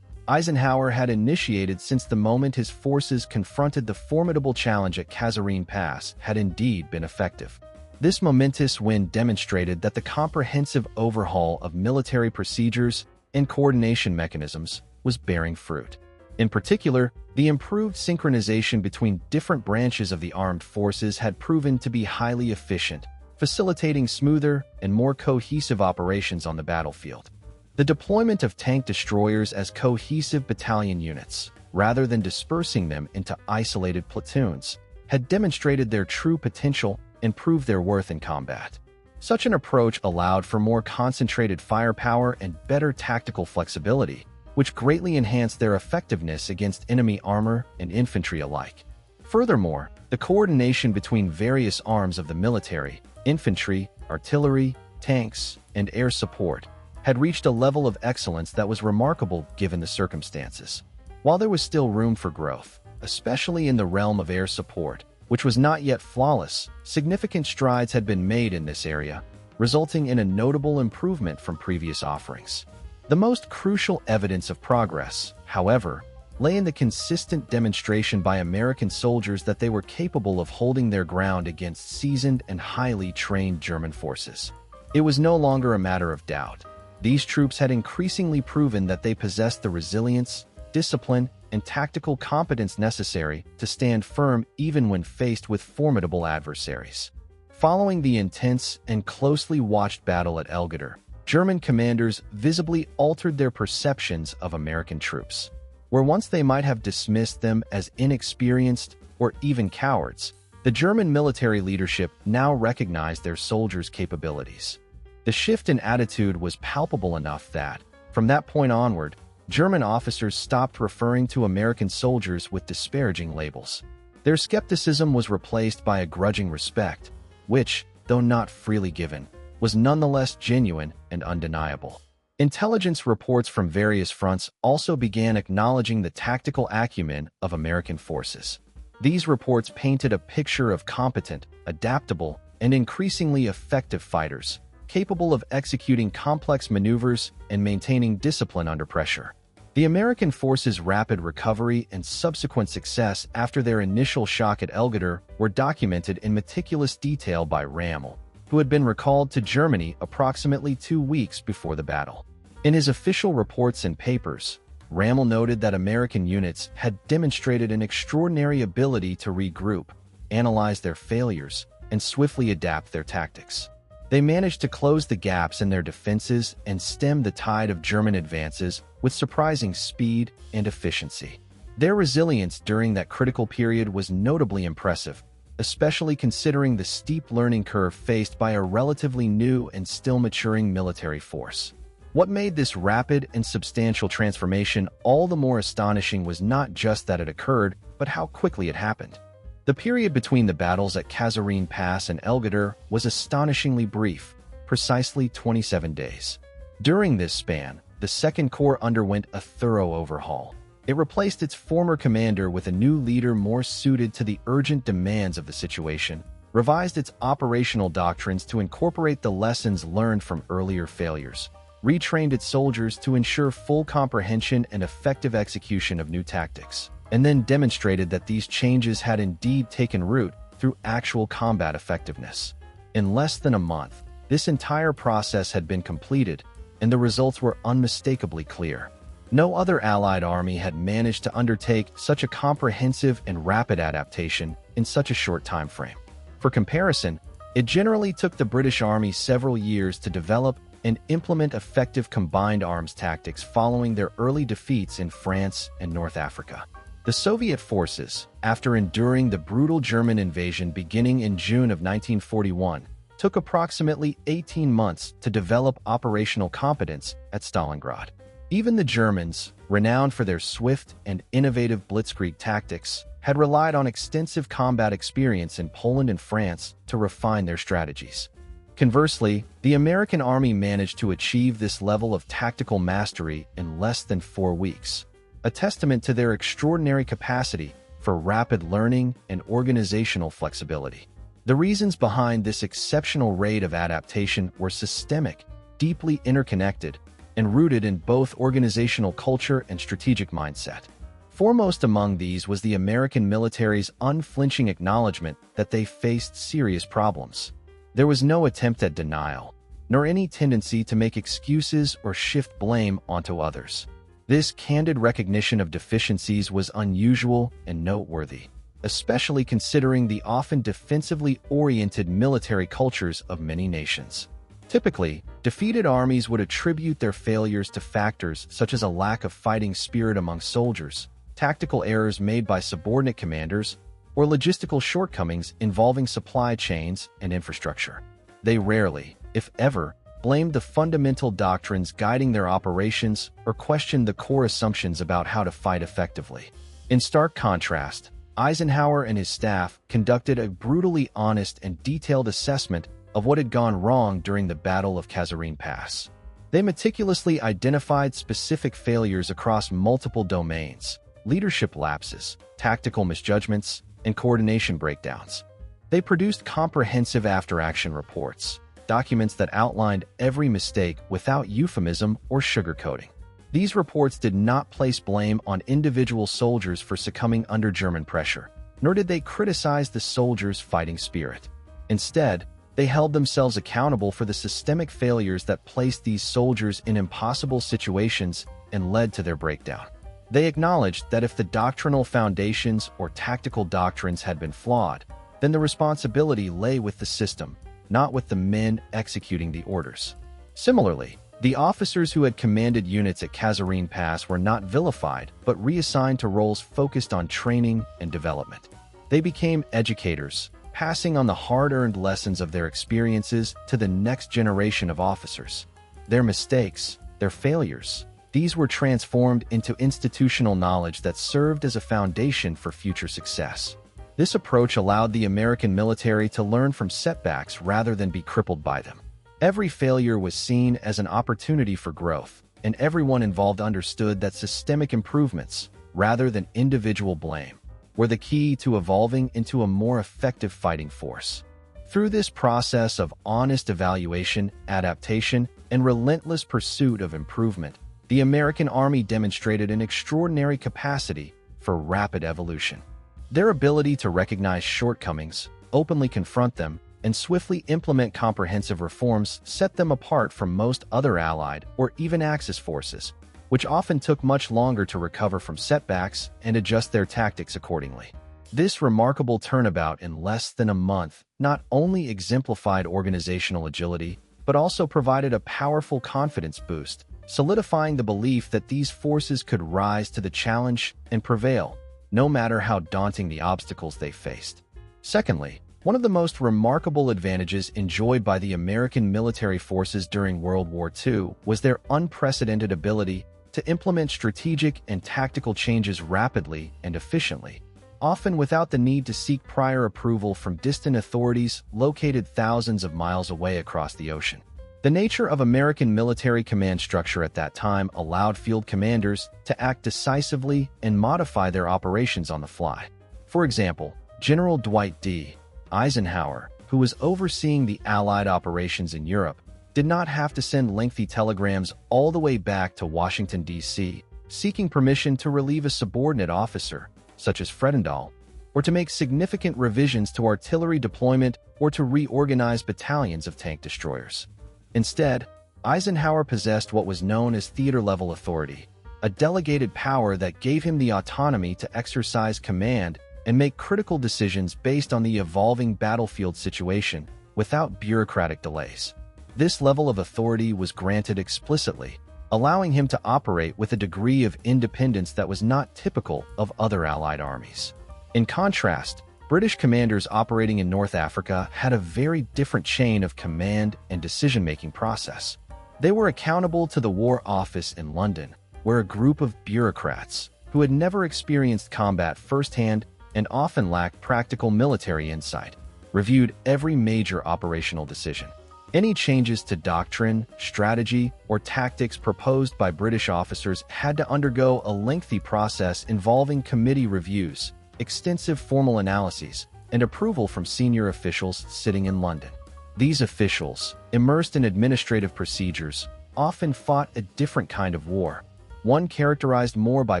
S1: Eisenhower had initiated since the moment his forces confronted the formidable challenge at Kasserine Pass had indeed been effective. This momentous win demonstrated that the comprehensive overhaul of military procedures and coordination mechanisms was bearing fruit. In particular, the improved synchronization between different branches of the armed forces had proven to be highly efficient, facilitating smoother and more cohesive operations on the battlefield. The deployment of tank destroyers as cohesive battalion units, rather than dispersing them into isolated platoons, had demonstrated their true potential and proved their worth in combat. Such an approach allowed for more concentrated firepower and better tactical flexibility, which greatly enhanced their effectiveness against enemy armor and infantry alike. Furthermore, the coordination between various arms of the military, infantry, artillery, tanks, and air support, had reached a level of excellence that was remarkable given the circumstances. While there was still room for growth, especially in the realm of air support, which was not yet flawless, significant strides had been made in this area, resulting in a notable improvement from previous offerings. The most crucial evidence of progress, however, lay in the consistent demonstration by American soldiers that they were capable of holding their ground against seasoned and highly trained German forces. It was no longer a matter of doubt. These troops had increasingly proven that they possessed the resilience, discipline, and tactical competence necessary to stand firm even when faced with formidable adversaries. Following the intense and closely watched battle at El Guettar, German commanders visibly altered their perceptions of American troops. Where once they might have dismissed them as inexperienced or even cowards, the German military leadership now recognized their soldiers' capabilities. The shift in attitude was palpable enough that, from that point onward, German officers stopped referring to American soldiers with disparaging labels. Their skepticism was replaced by a grudging respect, which, though not freely given, was nonetheless genuine and undeniable. Intelligence reports from various fronts also began acknowledging the tactical acumen of American forces. These reports painted a picture of competent, adaptable, and increasingly effective fighters, capable of executing complex maneuvers and maintaining discipline under pressure. The American forces' rapid recovery and subsequent success after their initial shock at El Guettar were documented in meticulous detail by Rommel, who had been recalled to Germany approximately 2 weeks before the battle. In his official reports and papers, Rommel noted that American units had demonstrated an extraordinary ability to regroup, analyze their failures, and swiftly adapt their tactics. They managed to close the gaps in their defenses and stem the tide of German advances with surprising speed and efficiency. Their resilience during that critical period was notably impressive, especially considering the steep learning curve faced by a relatively new and still maturing military force. What made this rapid and substantial transformation all the more astonishing was not just that it occurred, but how quickly it happened. The period between the battles at Kasserine Pass and El Guettar was astonishingly brief, precisely 27 days. During this span, the Second Corps underwent a thorough overhaul. It replaced its former commander with a new leader more suited to the urgent demands of the situation, revised its operational doctrines to incorporate the lessons learned from earlier failures, retrained its soldiers to ensure full comprehension and effective execution of new tactics, and then demonstrated that these changes had indeed taken root through actual combat effectiveness. In less than a month, this entire process had been completed, and the results were unmistakably clear. No other Allied army had managed to undertake such a comprehensive and rapid adaptation in such a short time frame. For comparison, it generally took the British Army several years to develop and implement effective combined arms tactics following their early defeats in France and North Africa. The Soviet forces, after enduring the brutal German invasion beginning in June of 1941, took approximately 18 months to develop operational competence at Stalingrad. Even the Germans, renowned for their swift and innovative blitzkrieg tactics, had relied on extensive combat experience in Poland and France to refine their strategies. Conversely, the American Army managed to achieve this level of tactical mastery in less than 4 weeks, a testament to their extraordinary capacity for rapid learning and organizational flexibility. The reasons behind this exceptional rate of adaptation were systemic, deeply interconnected, and rooted in both organizational culture and strategic mindset. Foremost among these was the American military's unflinching acknowledgement that they faced serious problems. There was no attempt at denial, nor any tendency to make excuses or shift blame onto others. This candid recognition of deficiencies was unusual and noteworthy, especially considering the often defensively oriented military cultures of many nations. Typically, defeated armies would attribute their failures to factors such as a lack of fighting spirit among soldiers, tactical errors made by subordinate commanders, or logistical shortcomings involving supply chains and infrastructure. They rarely, if ever, blamed the fundamental doctrines guiding their operations or questioned the core assumptions about how to fight effectively. In stark contrast, Eisenhower and his staff conducted a brutally honest and detailed assessment of what had gone wrong during the Battle of Kasserine Pass. They meticulously identified specific failures across multiple domains: leadership lapses, tactical misjudgments, and coordination breakdowns. They produced comprehensive after-action reports, documents that outlined every mistake without euphemism or sugarcoating. These reports did not place blame on individual soldiers for succumbing under German pressure, nor did they criticize the soldiers' fighting spirit. Instead, they held themselves accountable for the systemic failures that placed these soldiers in impossible situations and led to their breakdown. They acknowledged that if the doctrinal foundations or tactical doctrines had been flawed, then the responsibility lay with the system, not with the men executing the orders. Similarly, the officers who had commanded units at Kasserine Pass were not vilified, but reassigned to roles focused on training and development. They became educators, passing on the hard-earned lessons of their experiences to the next generation of officers. Their mistakes, their failures, these were transformed into institutional knowledge that served as a foundation for future success. This approach allowed the American military to learn from setbacks rather than be crippled by them. Every failure was seen as an opportunity for growth, and everyone involved understood that systemic improvements, rather than individual blame, were the key to evolving into a more effective fighting force. Through this process of honest evaluation, adaptation, and relentless pursuit of improvement, the American Army demonstrated an extraordinary capacity for rapid evolution. Their ability to recognize shortcomings, openly confront them, and swiftly implement comprehensive reforms set them apart from most other Allied or even Axis forces, which often took much longer to recover from setbacks and adjust their tactics accordingly. This remarkable turnabout in less than a month not only exemplified organizational agility, but also provided a powerful confidence boost, solidifying the belief that these forces could rise to the challenge and prevail, no matter how daunting the obstacles they faced. Secondly, one of the most remarkable advantages enjoyed by the American military forces during World War II was their unprecedented ability to implement strategic and tactical changes rapidly and efficiently, often without the need to seek prior approval from distant authorities located thousands of miles away across the ocean. The nature of American military command structure at that time allowed field commanders to act decisively and modify their operations on the fly. For example, General Dwight D. Eisenhower, who was overseeing the Allied operations in Europe, did not have to send lengthy telegrams all the way back to Washington, D.C., seeking permission to relieve a subordinate officer. such as Fredendall, or to make significant revisions to artillery deployment or to reorganize battalions of tank destroyers. Instead, Eisenhower possessed what was known as theater-level authority, a delegated power that gave him the autonomy to exercise command and make critical decisions based on the evolving battlefield situation without bureaucratic delays. This level of authority was granted explicitly, allowing him to operate with a degree of independence that was not typical of other Allied armies. In contrast, British commanders operating in North Africa had a very different chain of command and decision-making process. They were accountable to the War Office in London, where a group of bureaucrats, who had never experienced combat firsthand and often lacked practical military insight, reviewed every major operational decision. Any changes to doctrine, strategy, or tactics proposed by British officers had to undergo a lengthy process involving committee reviews, extensive formal analyses, and approval from senior officials sitting in London. These officials, immersed in administrative procedures, often fought a different kind of war, one characterized more by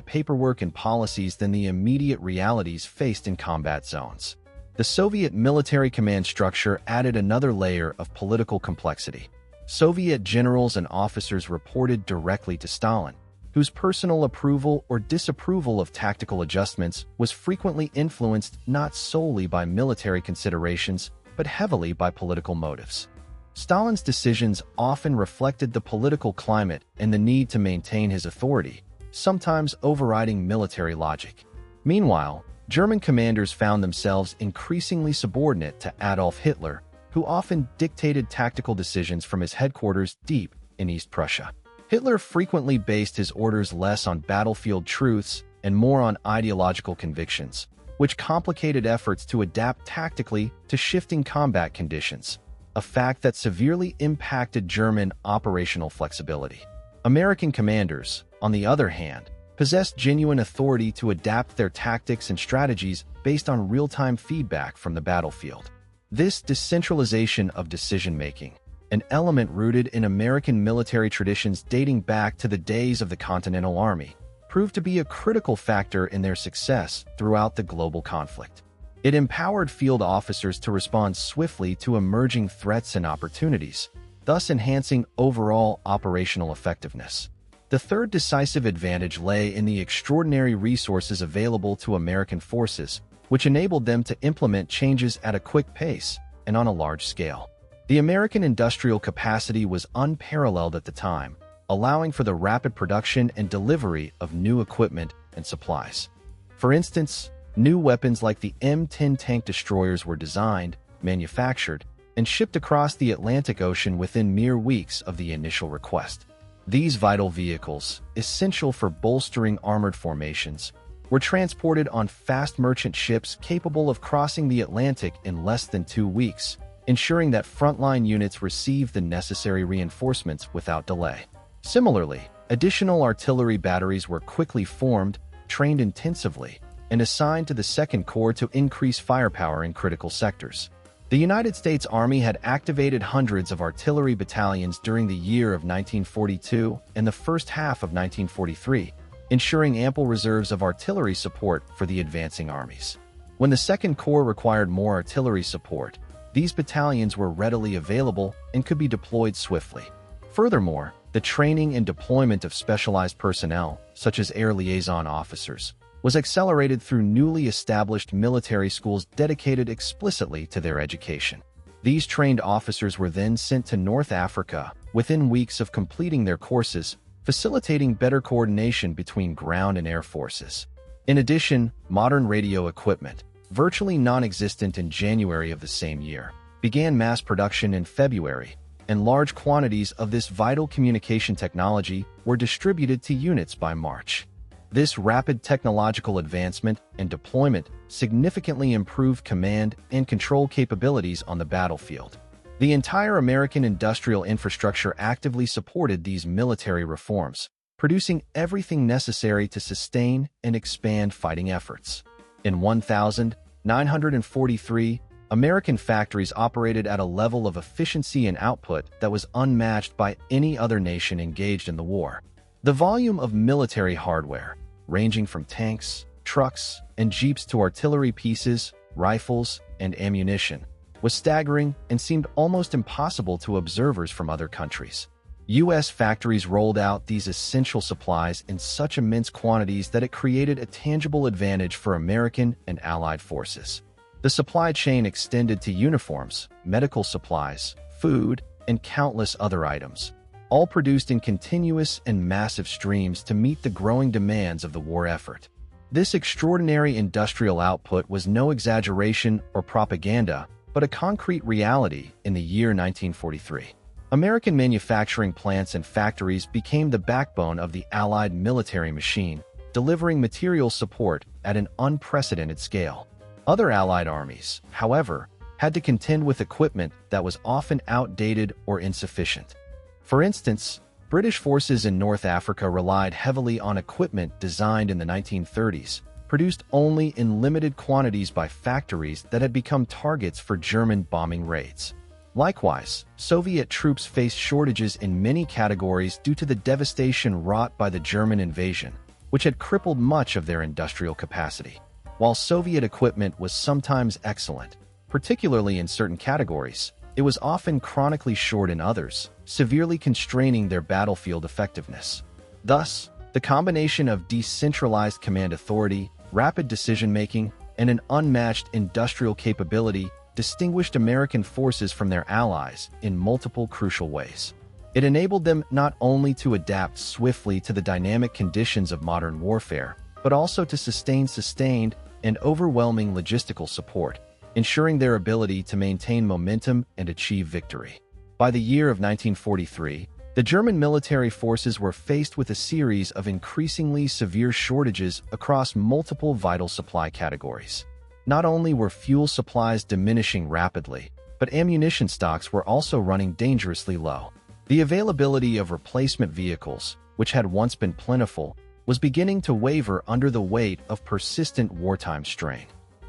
S1: paperwork and policies than the immediate realities faced in combat zones. The Soviet military command structure added another layer of political complexity. Soviet generals and officers reported directly to Stalin, whose personal approval or disapproval of tactical adjustments was frequently influenced not solely by military considerations, but heavily by political motives. Stalin's decisions often reflected the political climate and the need to maintain his authority, sometimes overriding military logic. Meanwhile, German commanders found themselves increasingly subordinate to Adolf Hitler, who often dictated tactical decisions from his headquarters deep in East Prussia. Hitler frequently based his orders less on battlefield truths and more on ideological convictions, which complicated efforts to adapt tactically to shifting combat conditions, a fact that severely impacted German operational flexibility. American commanders, on the other hand, possessed genuine authority to adapt their tactics and strategies based on real-time feedback from the battlefield. This decentralization of decision-making, an element rooted in American military traditions dating back to the days of the Continental Army, proved to be a critical factor in their success throughout the global conflict. It empowered field officers to respond swiftly to emerging threats and opportunities, thus enhancing overall operational effectiveness. The third decisive advantage lay in the extraordinary resources available to American forces, which enabled them to implement changes at a quick pace and on a large scale. The American industrial capacity was unparalleled at the time, allowing for the rapid production and delivery of new equipment and supplies. For instance, new weapons like the M10 tank destroyers were designed, manufactured, and shipped across the Atlantic Ocean within mere weeks of the initial request. These vital vehicles, essential for bolstering armored formations, were transported on fast merchant ships capable of crossing the Atlantic in less than 2 weeks, ensuring that frontline units received the necessary reinforcements without delay. Similarly, additional artillery batteries were quickly formed, trained intensively, and assigned to the Second Corps to increase firepower in critical sectors. The United States Army had activated hundreds of artillery battalions during the year of 1942 and the first half of 1943, ensuring ample reserves of artillery support for the advancing armies. When the Second Corps required more artillery support, these battalions were readily available and could be deployed swiftly. Furthermore, the training and deployment of specialized personnel, such as air liaison officers, was accelerated through newly established military schools dedicated explicitly to their education. These trained officers were then sent to North Africa within weeks of completing their courses, facilitating better coordination between ground and air forces. In addition, modern radio equipment, virtually non-existent in January of the same year, began mass production in February, and large quantities of this vital communication technology were distributed to units by March. This rapid technological advancement and deployment significantly improved command and control capabilities on the battlefield. The entire American industrial infrastructure actively supported these military reforms, producing everything necessary to sustain and expand fighting efforts. In 1943, American factories operated at a level of efficiency and output that was unmatched by any other nation engaged in the war. The volume of military hardware, ranging from tanks, trucks, and jeeps to artillery pieces, rifles, and ammunition, was staggering and seemed almost impossible to observers from other countries. U.S. factories rolled out these essential supplies in such immense quantities that it created a tangible advantage for American and Allied forces. The supply chain extended to uniforms, medical supplies, food, and countless other items, all produced in continuous and massive streams to meet the growing demands of the war effort. This extraordinary industrial output was no exaggeration or propaganda, but a concrete reality in the year 1943. American manufacturing plants and factories became the backbone of the Allied military machine, delivering material support at an unprecedented scale. Other Allied armies, however, had to contend with equipment that was often outdated or insufficient. For instance, British forces in North Africa relied heavily on equipment designed in the 1930s, produced only in limited quantities by factories that had become targets for German bombing raids. Likewise, Soviet troops faced shortages in many categories due to the devastation wrought by the German invasion, which had crippled much of their industrial capacity. While Soviet equipment was sometimes excellent, particularly in certain categories, it was often chronically short in others, severely constraining their battlefield effectiveness. Thus, the combination of decentralized command authority, rapid decision-making, and an unmatched industrial capability distinguished American forces from their allies in multiple crucial ways. It enabled them not only to adapt swiftly to the dynamic conditions of modern warfare, but also to sustain sustained and overwhelming logistical support, ensuring their ability to maintain momentum and achieve victory. By the year of 1943, the German military forces were faced with a series of increasingly severe shortages across multiple vital supply categories. Not only were fuel supplies diminishing rapidly, but ammunition stocks were also running dangerously low. The availability of replacement vehicles, which had once been plentiful, was beginning to waver under the weight of persistent wartime strain.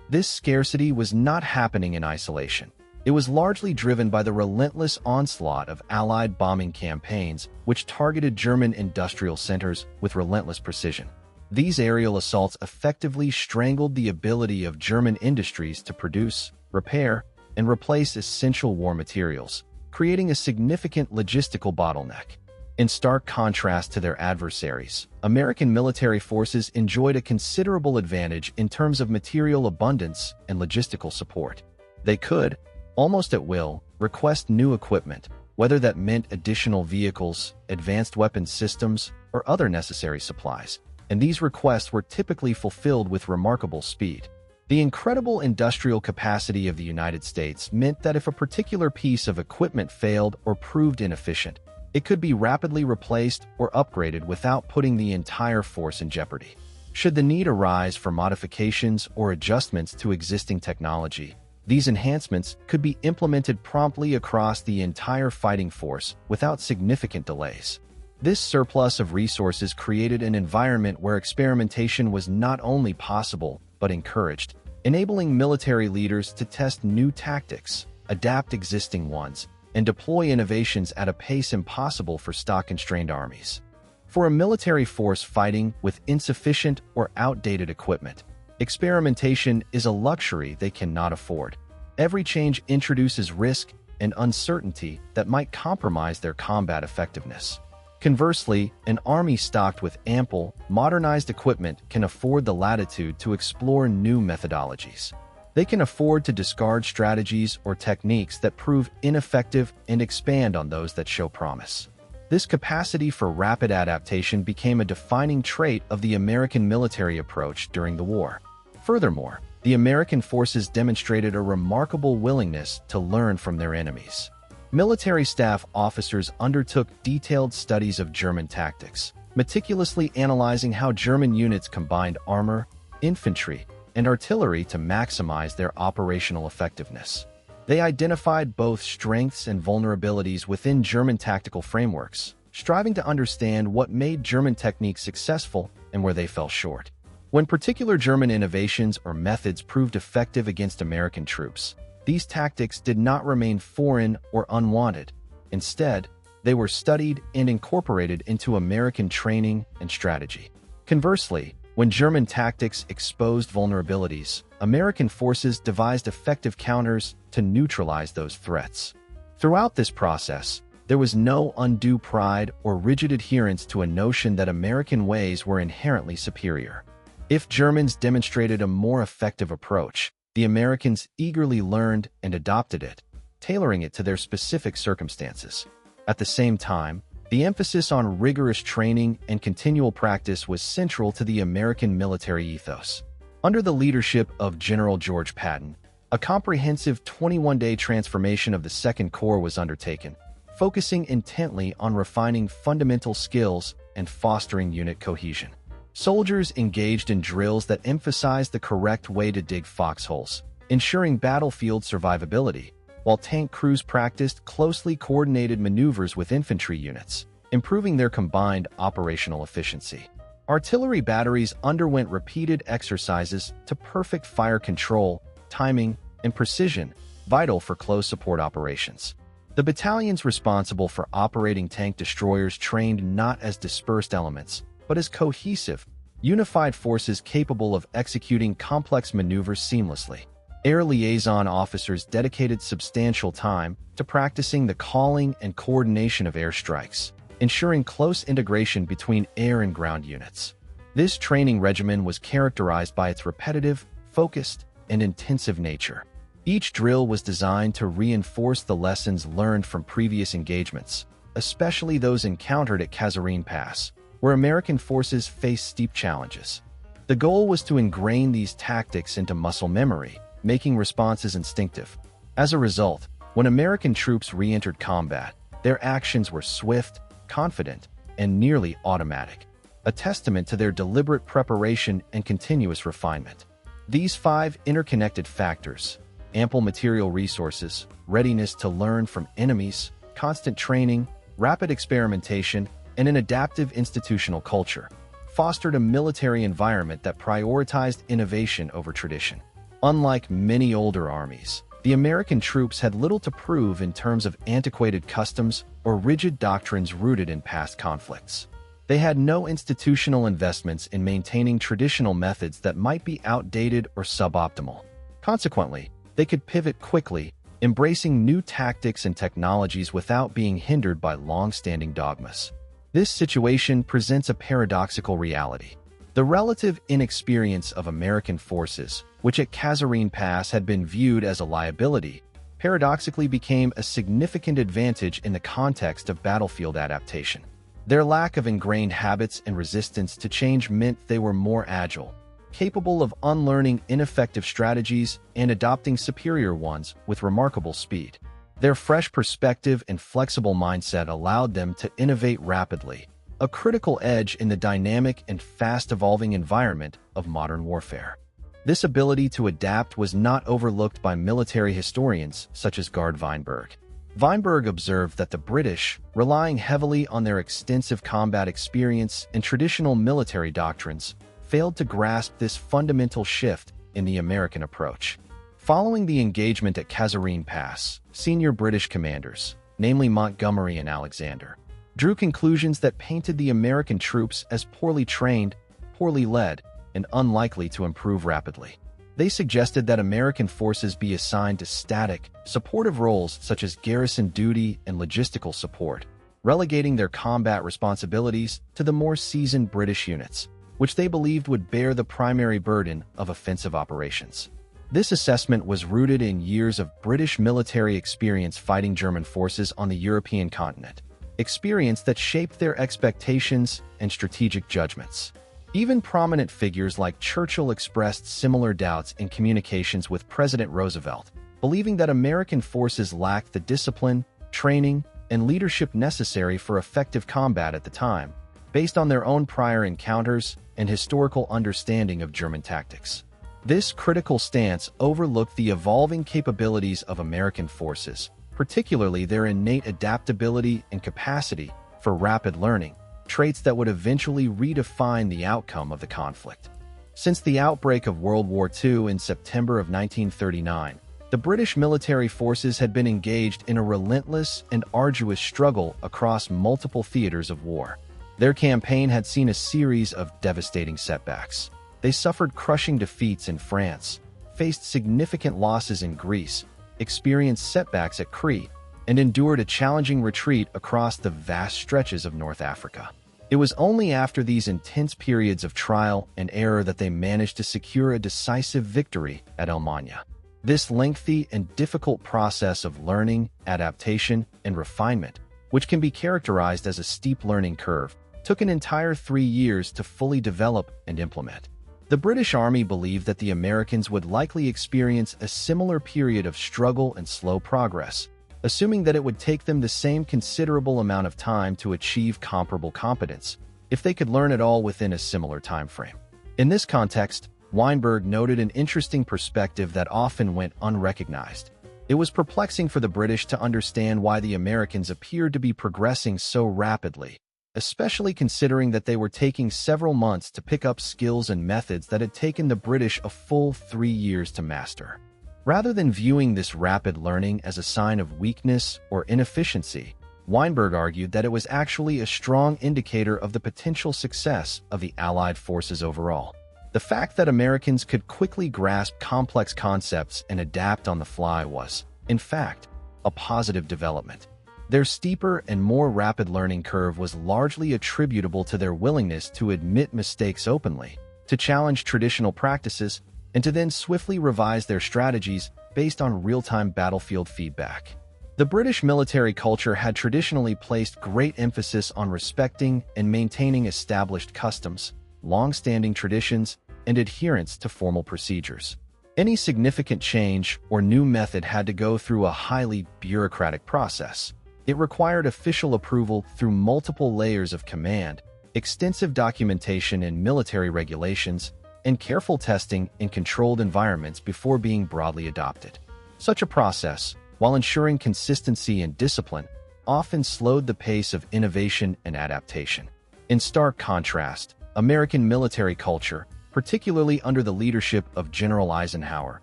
S1: This scarcity was not happening in isolation. It was largely driven by the relentless onslaught of Allied bombing campaigns, which targeted German industrial centers with relentless precision. These aerial assaults effectively strangled the ability of German industries to produce, repair, and replace essential war materials, creating a significant logistical bottleneck. In stark contrast to their adversaries, American military forces enjoyed a considerable advantage in terms of material abundance and logistical support. They could, almost at will, request new equipment, whether that meant additional vehicles, advanced weapons systems, or other necessary supplies, and these requests were typically fulfilled with remarkable speed. The incredible industrial capacity of the United States meant that if a particular piece of equipment failed or proved inefficient, it could be rapidly replaced or upgraded without putting the entire force in jeopardy. Should the need arise for modifications or adjustments to existing technology, these enhancements could be implemented promptly across the entire fighting force without significant delays. This surplus of resources created an environment where experimentation was not only possible but encouraged, enabling military leaders to test new tactics, adapt existing ones, and deploy innovations at a pace impossible for stock-constrained armies. For a military force fighting with insufficient or outdated equipment, experimentation is a luxury they cannot afford. Every change introduces risk and uncertainty that might compromise their combat effectiveness. Conversely, an army stocked with ample, modernized equipment can afford the latitude to explore new methodologies. They can afford to discard strategies or techniques that prove ineffective and expand on those that show promise. This capacity for rapid adaptation became a defining trait of the American military approach during the war. Furthermore, the American forces demonstrated a remarkable willingness to learn from their enemies. Military staff officers undertook detailed studies of German tactics, meticulously analyzing how German units combined armor, infantry, and artillery to maximize their operational effectiveness. They identified both strengths and vulnerabilities within German tactical frameworks, striving to understand what made German techniques successful and where they fell short. When particular German innovations or methods proved effective against American troops, these tactics did not remain foreign or unwanted. Instead, they were studied and incorporated into American training and strategy. Conversely, When German tactics exposed vulnerabilities, American forces devised effective counters to neutralize those threats. Throughout this process, there was no undue pride or rigid adherence to a notion that American ways were inherently superior. If Germans demonstrated a more effective approach, the Americans eagerly learned and adopted it, tailoring it to their specific circumstances. At the same time, the emphasis on rigorous training and continual practice was central to the American military ethos. Under the leadership of General George Patton, a comprehensive 21-day transformation of the Second Corps was undertaken, focusing intently on refining fundamental skills and fostering unit cohesion. Soldiers engaged in drills that emphasized the correct way to dig foxholes, ensuring battlefield survivability, while tank crews practiced closely coordinated maneuvers with infantry units, improving their combined operational efficiency. Artillery batteries underwent repeated exercises to perfect fire control, timing, and precision, vital for close support operations. The battalions responsible for operating tank destroyers trained not as dispersed elements, but as cohesive, unified forces capable of executing complex maneuvers seamlessly. Air liaison officers dedicated substantial time to practicing the calling and coordination of airstrikes, ensuring close integration between air and ground units. This training regimen was characterized by its repetitive, focused, and intensive nature. Each drill was designed to reinforce the lessons learned from previous engagements, especially those encountered at Kasserine Pass, where American forces faced steep challenges. The goal was to ingrain these tactics into muscle memory, making responses instinctive. As a result, when American troops re-entered combat, their actions were swift, confident, and nearly automatic, a testament to their deliberate preparation and continuous refinement. These 5 interconnected factors, ample material resources, readiness to learn from enemies, constant training, rapid experimentation, and an adaptive institutional culture, fostered a military environment that prioritized innovation over tradition. Unlike many older armies, the American troops had little to prove in terms of antiquated customs or rigid doctrines rooted in past conflicts. They had no institutional investments in maintaining traditional methods that might be outdated or suboptimal. Consequently, they could pivot quickly, embracing new tactics and technologies without being hindered by long-standing dogmas. This situation presents a paradoxical reality. The relative inexperience of American forces, which at Kasserine Pass had been viewed as a liability, paradoxically became a significant advantage in the context of battlefield adaptation. Their lack of ingrained habits and resistance to change meant they were more agile, capable of unlearning ineffective strategies and adopting superior ones with remarkable speed. Their fresh perspective and flexible mindset allowed them to innovate rapidly, a critical edge in the dynamic and fast-evolving environment of modern warfare. This ability to adapt was not overlooked by military historians such as Gerd Weinberg. Weinberg observed that the British, relying heavily on their extensive combat experience and traditional military doctrines, failed to grasp this fundamental shift in the American approach. Following the engagement at Kasserine Pass, senior British commanders, namely Montgomery and Alexander, drew conclusions that painted the American troops as poorly trained, poorly led, and unlikely to improve rapidly. They suggested that American forces be assigned to static, supportive roles such as garrison duty and logistical support, relegating their combat responsibilities to the more seasoned British units, which they believed would bear the primary burden of offensive operations. This assessment was rooted in years of British military experience fighting German forces on the European continent, experience that shaped their expectations and strategic judgments. Even prominent figures like Churchill expressed similar doubts in communications with President Roosevelt, believing that American forces lacked the discipline, training, and leadership necessary for effective combat at the time, based on their own prior encounters and historical understanding of German tactics. This critical stance overlooked the evolving capabilities of American forces, particularly their innate adaptability and capacity for rapid learning, traits that would eventually redefine the outcome of the conflict. Since the outbreak of World War II in September of 1939, the British military forces had been engaged in a relentless and arduous struggle across multiple theaters of war. Their campaign had seen a series of devastating setbacks. They suffered crushing defeats in France, faced significant losses in Greece, experienced setbacks at Crete, and endured a challenging retreat across the vast stretches of North Africa. It was only after these intense periods of trial and error that they managed to secure a decisive victory at El Magne. This lengthy and difficult process of learning, adaptation, and refinement, which can be characterized as a steep learning curve, took an entire 3 years to fully develop and implement. The British Army believed that the Americans would likely experience a similar period of struggle and slow progress, assuming that it would take them the same considerable amount of time to achieve comparable competence, if they could learn it all within a similar time frame. In this context, Weinberg noted an interesting perspective that often went unrecognized. It was perplexing for the British to understand why the Americans appeared to be progressing so rapidly, especially considering that they were taking several months to pick up skills and methods that had taken the British a full 3 years to master. Rather than viewing this rapid learning as a sign of weakness or inefficiency, Weinberg argued that it was actually a strong indicator of the potential success of the Allied forces overall. The fact that Americans could quickly grasp complex concepts and adapt on the fly was, in fact, a positive development. Their steeper and more rapid learning curve was largely attributable to their willingness to admit mistakes openly, to challenge traditional practices, and to then swiftly revise their strategies based on real-time battlefield feedback. The British military culture had traditionally placed great emphasis on respecting and maintaining established customs, long-standing traditions, and adherence to formal procedures. Any significant change or new method had to go through a highly bureaucratic process. It required official approval through multiple layers of command, extensive documentation and military regulations, and careful testing in controlled environments before being broadly adopted. Such a process, while ensuring consistency and discipline, often slowed the pace of innovation and adaptation. In stark contrast, American military culture, particularly under the leadership of General Eisenhower,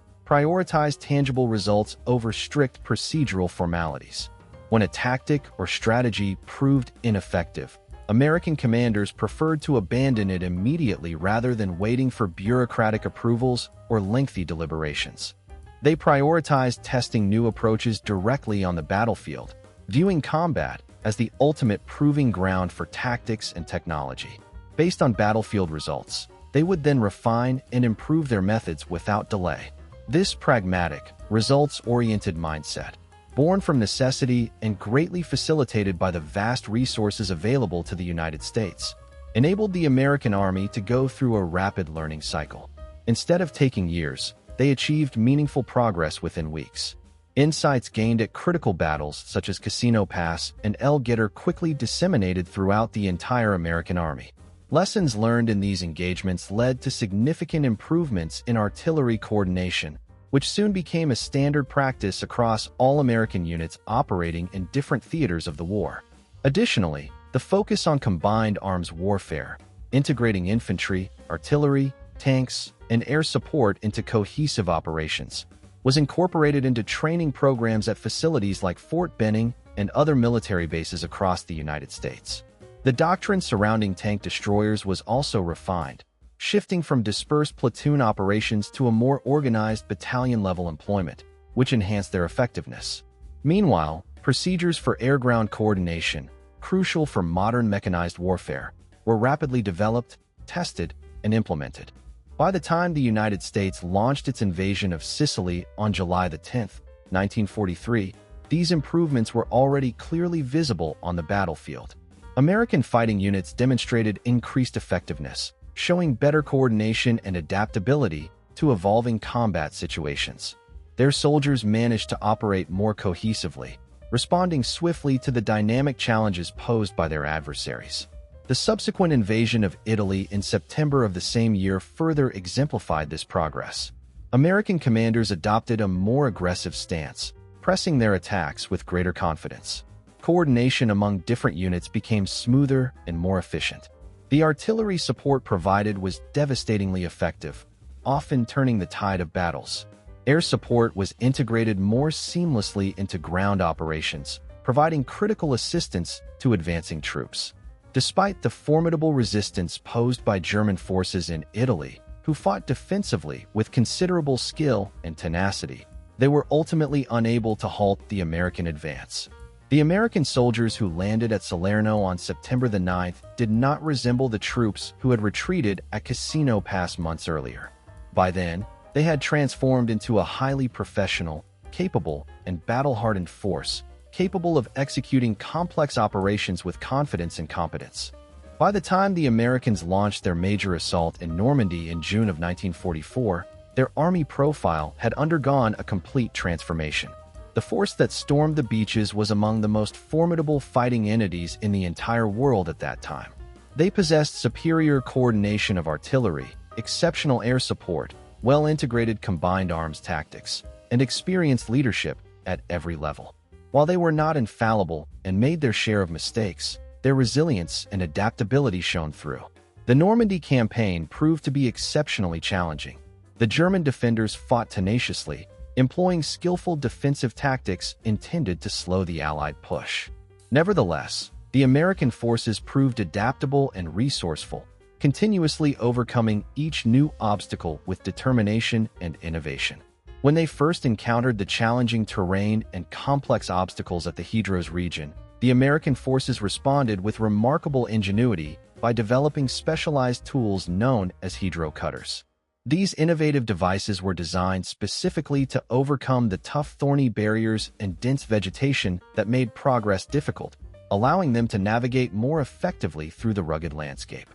S1: prioritized tangible results over strict procedural formalities. When a tactic or strategy proved ineffective, American commanders preferred to abandon it immediately rather than waiting for bureaucratic approvals or lengthy deliberations. They prioritized testing new approaches directly on the battlefield, viewing combat as the ultimate proving ground for tactics and technology. Based on battlefield results, they would then refine and improve their methods without delay. This pragmatic, results-oriented mindset, born from necessity and greatly facilitated by the vast resources available to the United States, enabled the American Army to go through a rapid learning cycle. Instead of taking years, they achieved meaningful progress within weeks. Insights gained at critical battles such as Kasserine Pass and Guettar quickly disseminated throughout the entire American Army. Lessons learned in these engagements led to significant improvements in artillery coordination, which soon became a standard practice across all American units operating in different theaters of the war. Additionally, the focus on combined arms warfare, integrating infantry, artillery, tanks, and air support into cohesive operations, was incorporated into training programs at facilities like Fort Benning and other military bases across the United States. The doctrine surrounding tank destroyers was also refined, shifting from dispersed platoon operations to a more organized battalion-level employment, which enhanced their effectiveness. Meanwhile, procedures for air-ground coordination, crucial for modern mechanized warfare, were rapidly developed, tested, and implemented. By the time the United States launched its invasion of Sicily on July 10, 1943, these improvements were already clearly visible on the battlefield. American fighting units demonstrated increased effectiveness, showing better coordination and adaptability to evolving combat situations. Their soldiers managed to operate more cohesively, responding swiftly to the dynamic challenges posed by their adversaries. The subsequent invasion of Italy in September of the same year further exemplified this progress. American commanders adopted a more aggressive stance, pressing their attacks with greater confidence. Coordination among different units became smoother and more efficient. The artillery support provided was devastatingly effective, often turning the tide of battles. Air support was integrated more seamlessly into ground operations, providing critical assistance to advancing troops. Despite the formidable resistance posed by German forces in Italy, who fought defensively with considerable skill and tenacity, they were ultimately unable to halt the American advance. The American soldiers who landed at Salerno on September the 9th did not resemble the troops who had retreated at Kasserine Pass months earlier. By then, they had transformed into a highly professional, capable, and battle-hardened force, capable of executing complex operations with confidence and competence. By the time the Americans launched their major assault in Normandy in June of 1944, their army profile had undergone a complete transformation. The force that stormed the beaches was among the most formidable fighting entities in the entire world at that time. They possessed superior coordination of artillery, exceptional air support, well-integrated combined arms tactics, and experienced leadership at every level. While they were not infallible and made their share of mistakes, their resilience and adaptability shone through. The Normandy campaign proved to be exceptionally challenging. The German defenders fought tenaciously, employing skillful defensive tactics intended to slow the Allied push. Nevertheless, the American forces proved adaptable and resourceful, continuously overcoming each new obstacle with determination and innovation. When they first encountered the challenging terrain and complex obstacles at the Hydros region, the American forces responded with remarkable ingenuity by developing specialized tools known as hydro cutters. These innovative devices were designed specifically to overcome the tough thorny barriers and dense vegetation that made progress difficult, allowing them to navigate more effectively through the rugged landscape.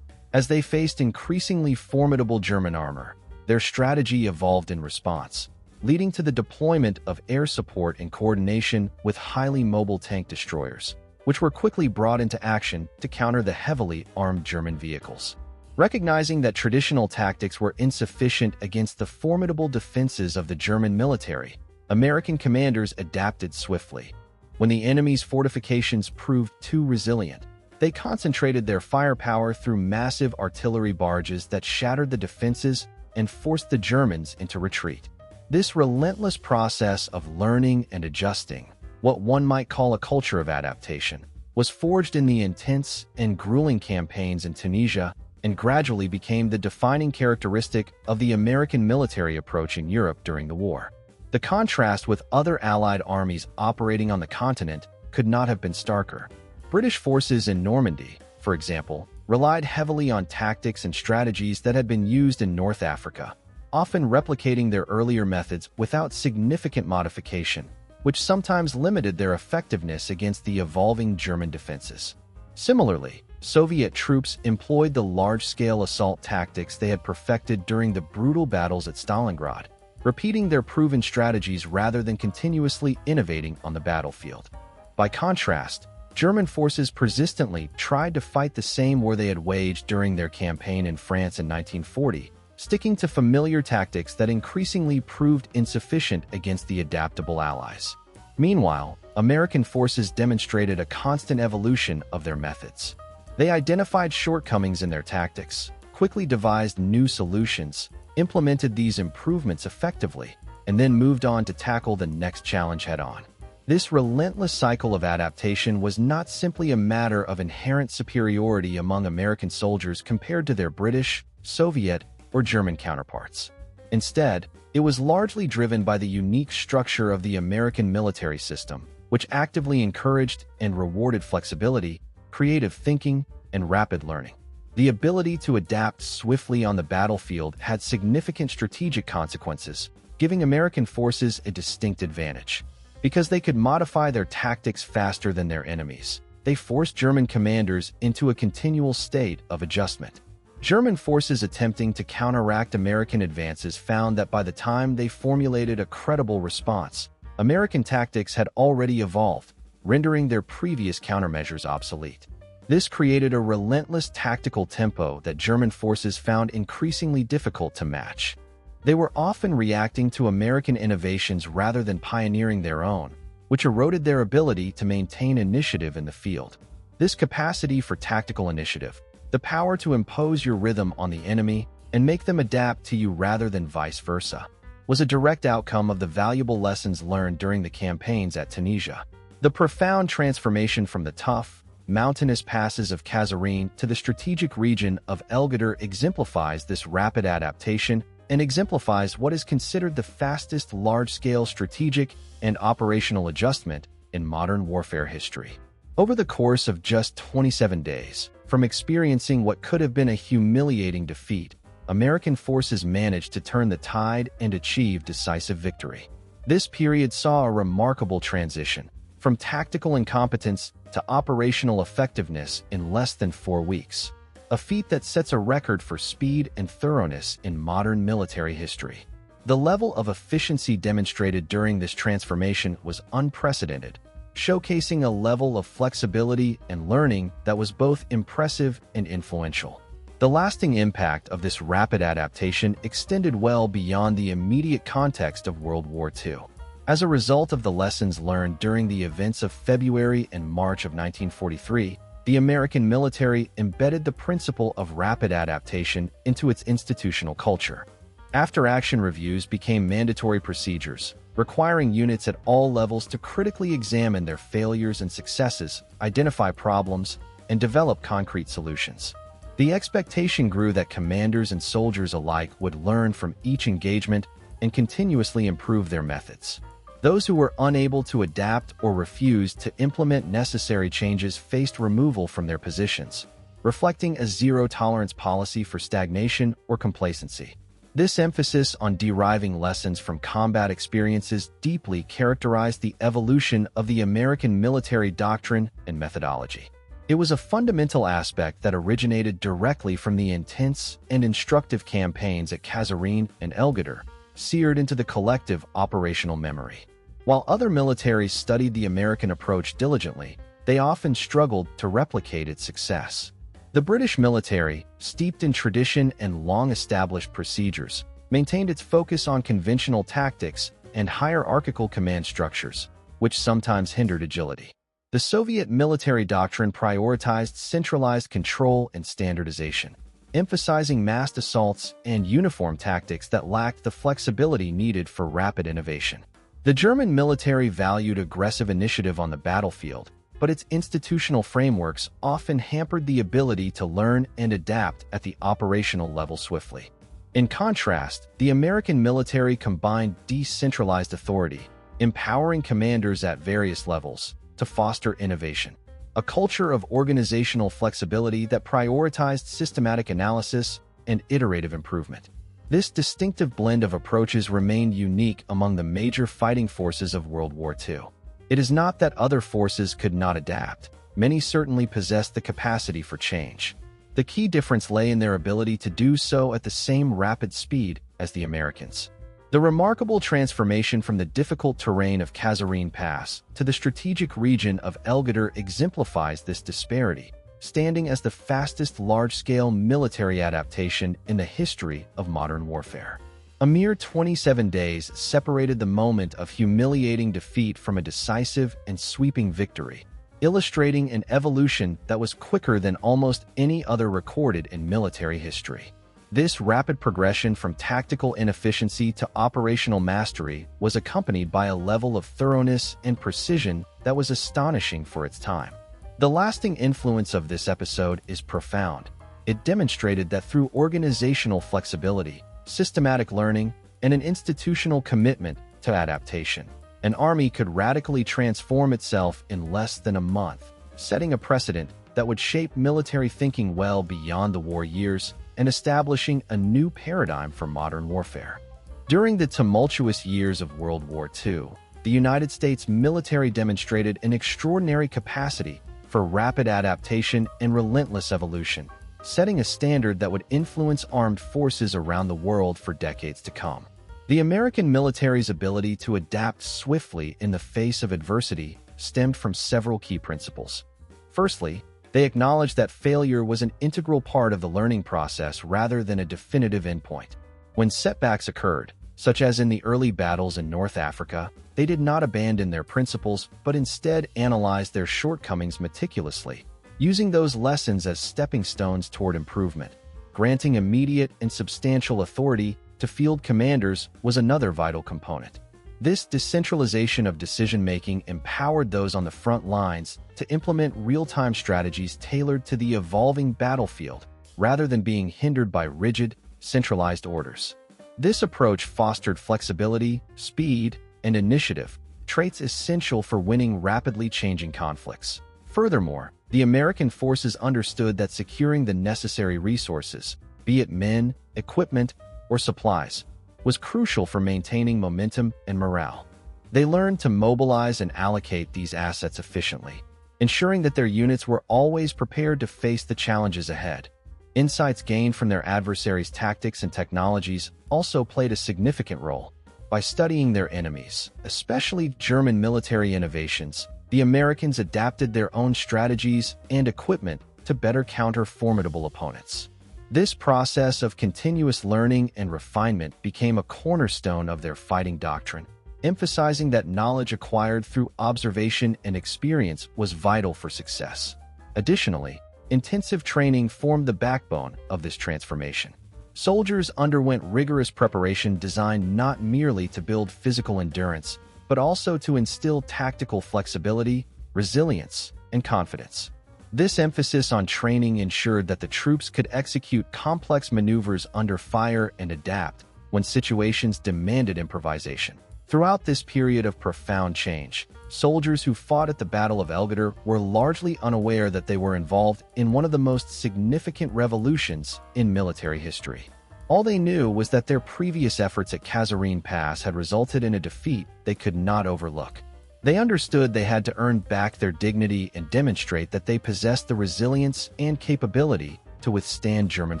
S1: As they faced increasingly formidable German armor, their strategy evolved in response, leading to the deployment of air support in coordination with highly mobile tank destroyers, which were quickly brought into action to counter the heavily armed German vehicles. Recognizing that traditional tactics were insufficient against the formidable defenses of the German military, American commanders adapted swiftly. When the enemy's fortifications proved too resilient, they concentrated their firepower through massive artillery barrages that shattered the defenses and forced the Germans into retreat. This relentless process of learning and adjusting, what one might call a culture of adaptation, was forged in the intense and grueling campaigns in Tunisia and gradually became the defining characteristic of the American military approach in Europe during the war. The contrast with other Allied armies operating on the continent could not have been starker. British forces in Normandy, for example, relied heavily on tactics and strategies that had been used in North Africa, often replicating their earlier methods without significant modification, which sometimes limited their effectiveness against the evolving German defenses. Similarly, Soviet troops employed the large-scale assault tactics they had perfected during the brutal battles at Stalingrad, repeating their proven strategies rather than continuously innovating on the battlefield. By contrast, German forces persistently tried to fight the same war they had waged during their campaign in France in 1940, sticking to familiar tactics that increasingly proved insufficient against the adaptable Allies. Meanwhile, American forces demonstrated a constant evolution of their methods. They identified shortcomings in their tactics, quickly devised new solutions, implemented these improvements effectively, and then moved on to tackle the next challenge head-on. This relentless cycle of adaptation was not simply a matter of inherent superiority among American soldiers compared to their British, Soviet, or German counterparts. Instead, it was largely driven by the unique structure of the American military system, which actively encouraged and rewarded flexibility, creative thinking, and rapid learning. The ability to adapt swiftly on the battlefield had significant strategic consequences, giving American forces a distinct advantage. Because they could modify their tactics faster than their enemies, they forced German commanders into a continual state of adjustment. German forces attempting to counteract American advances found that by the time they formulated a credible response, American tactics had already evolved, rendering their previous countermeasures obsolete. This created a relentless tactical tempo that German forces found increasingly difficult to match. They were often reacting to American innovations rather than pioneering their own, which eroded their ability to maintain initiative in the field. This capacity for tactical initiative, the power to impose your rhythm on the enemy and make them adapt to you rather than vice versa, was a direct outcome of the valuable lessons learned during the campaigns at Tunisia. The profound transformation from the tough, mountainous passes of Kasserine to the strategic region of Guettar exemplifies this rapid adaptation and exemplifies what is considered the fastest large-scale strategic and operational adjustment in modern warfare history. Over the course of just 27 days, from experiencing what could have been a humiliating defeat, American forces managed to turn the tide and achieve decisive victory. This period saw a remarkable transition, from tactical incompetence to operational effectiveness in less than 4 weeks, a feat that sets a record for speed and thoroughness in modern military history. The level of efficiency demonstrated during this transformation was unprecedented, showcasing a level of flexibility and learning that was both impressive and influential. The lasting impact of this rapid adaptation extended well beyond the immediate context of World War II. As a result of the lessons learned during the events of February and March of 1943, the American military embedded the principle of rapid adaptation into its institutional culture. After-action reviews became mandatory procedures, requiring units at all levels to critically examine their failures and successes, identify problems, and develop concrete solutions. The expectation grew that commanders and soldiers alike would learn from each engagement and continuously improve their methods. Those who were unable to adapt or refused to implement necessary changes faced removal from their positions, reflecting a zero-tolerance policy for stagnation or complacency. This emphasis on deriving lessons from combat experiences deeply characterized the evolution of the American military doctrine and methodology. It was a fundamental aspect that originated directly from the intense and instructive campaigns at Kasserine and Guettar, seared into the collective operational memory. While other militaries studied the American approach diligently, they often struggled to replicate its success. The British military, steeped in tradition and long-established procedures, maintained its focus on conventional tactics and hierarchical command structures, which sometimes hindered agility. The Soviet military doctrine prioritized centralized control and standardization, emphasizing massed assaults and uniform tactics that lacked the flexibility needed for rapid innovation. The German military valued aggressive initiative on the battlefield, but its institutional frameworks often hampered the ability to learn and adapt at the operational level swiftly. In contrast, the American military combined decentralized authority, empowering commanders at various levels to foster innovation, a culture of organizational flexibility that prioritized systematic analysis and iterative improvement. This distinctive blend of approaches remained unique among the major fighting forces of World War II. It is not that other forces could not adapt. Many certainly possessed the capacity for change. The key difference lay in their ability to do so at the same rapid speed as the Americans. The remarkable transformation from the difficult terrain of Kasserine Pass to the strategic region of Guettar exemplifies this disparity, standing as the fastest large-scale military adaptation in the history of modern warfare. A mere 27 days separated the moment of humiliating defeat from a decisive and sweeping victory, illustrating an evolution that was quicker than almost any other recorded in military history. This rapid progression from tactical inefficiency to operational mastery was accompanied by a level of thoroughness and precision that was astonishing for its time. The lasting influence of this episode is profound. It demonstrated that through organizational flexibility, systematic learning, and an institutional commitment to adaptation, an army could radically transform itself in less than a month, setting a precedent that would shape military thinking well beyond the war years and establishing a new paradigm for modern warfare. During the tumultuous years of World War II, the United States military demonstrated an extraordinary capacity for rapid adaptation and relentless evolution, setting a standard that would influence armed forces around the world for decades to come. The American military's ability to adapt swiftly in the face of adversity stemmed from several key principles. Firstly, they acknowledged that failure was an integral part of the learning process rather than a definitive endpoint. When setbacks occurred, such as in the early battles in North Africa, they did not abandon their principles but instead analyzed their shortcomings meticulously, using those lessons as stepping stones toward improvement. Granting immediate and substantial authority to field commanders was another vital component. This decentralization of decision-making empowered those on the front lines to implement real-time strategies tailored to the evolving battlefield, rather than being hindered by rigid, centralized orders. This approach fostered flexibility, speed, and initiative, traits essential for winning rapidly changing conflicts. Furthermore, the American forces understood that securing the necessary resources, be it men, equipment, or supplies, was crucial for maintaining momentum and morale. They learned to mobilize and allocate these assets efficiently, ensuring that their units were always prepared to face the challenges ahead. Insights gained from their adversaries' tactics and technologies also played a significant role. By studying their enemies, especially German military innovations, the Americans adapted their own strategies and equipment to better counter formidable opponents. This process of continuous learning and refinement became a cornerstone of their fighting doctrine, emphasizing that knowledge acquired through observation and experience was vital for success. Additionally, intensive training formed the backbone of this transformation. Soldiers underwent rigorous preparation designed not merely to build physical endurance, but also to instill tactical flexibility, resilience, and confidence. This emphasis on training ensured that the troops could execute complex maneuvers under fire and adapt when situations demanded improvisation. Throughout this period of profound change, soldiers who fought at the Battle of Guettar were largely unaware that they were involved in one of the most significant revolutions in military history. All they knew was that their previous efforts at Kasserine Pass had resulted in a defeat they could not overlook. They understood they had to earn back their dignity and demonstrate that they possessed the resilience and capability to withstand German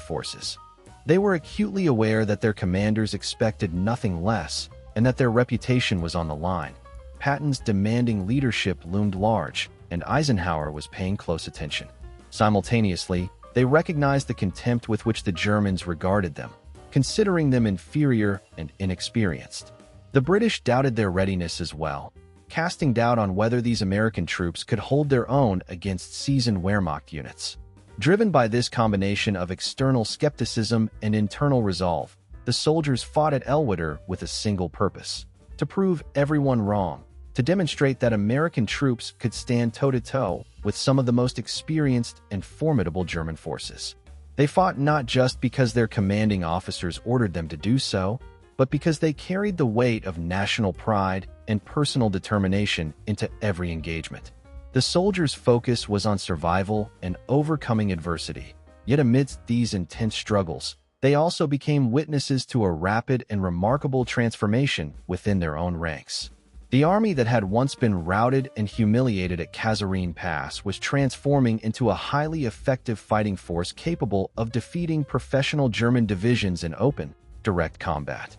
S1: forces. They were acutely aware that their commanders expected nothing less and that their reputation was on the line. Patton's demanding leadership loomed large, and Eisenhower was paying close attention. Simultaneously, they recognized the contempt with which the Germans regarded them, considering them inferior and inexperienced. The British doubted their readiness as well, casting doubt on whether these American troops could hold their own against seasoned Wehrmacht units. Driven by this combination of external skepticism and internal resolve, the soldiers fought at Guettar with a single purpose: to prove everyone wrong, to demonstrate that American troops could stand toe-to-toe with some of the most experienced and formidable German forces. They fought not just because their commanding officers ordered them to do so, but because they carried the weight of national pride and personal determination into every engagement. The soldiers' focus was on survival and overcoming adversity. Yet amidst these intense struggles, they also became witnesses to a rapid and remarkable transformation within their own ranks. The army that had once been routed and humiliated at Kasserine Pass was transforming into a highly effective fighting force capable of defeating professional German divisions in open, direct combat.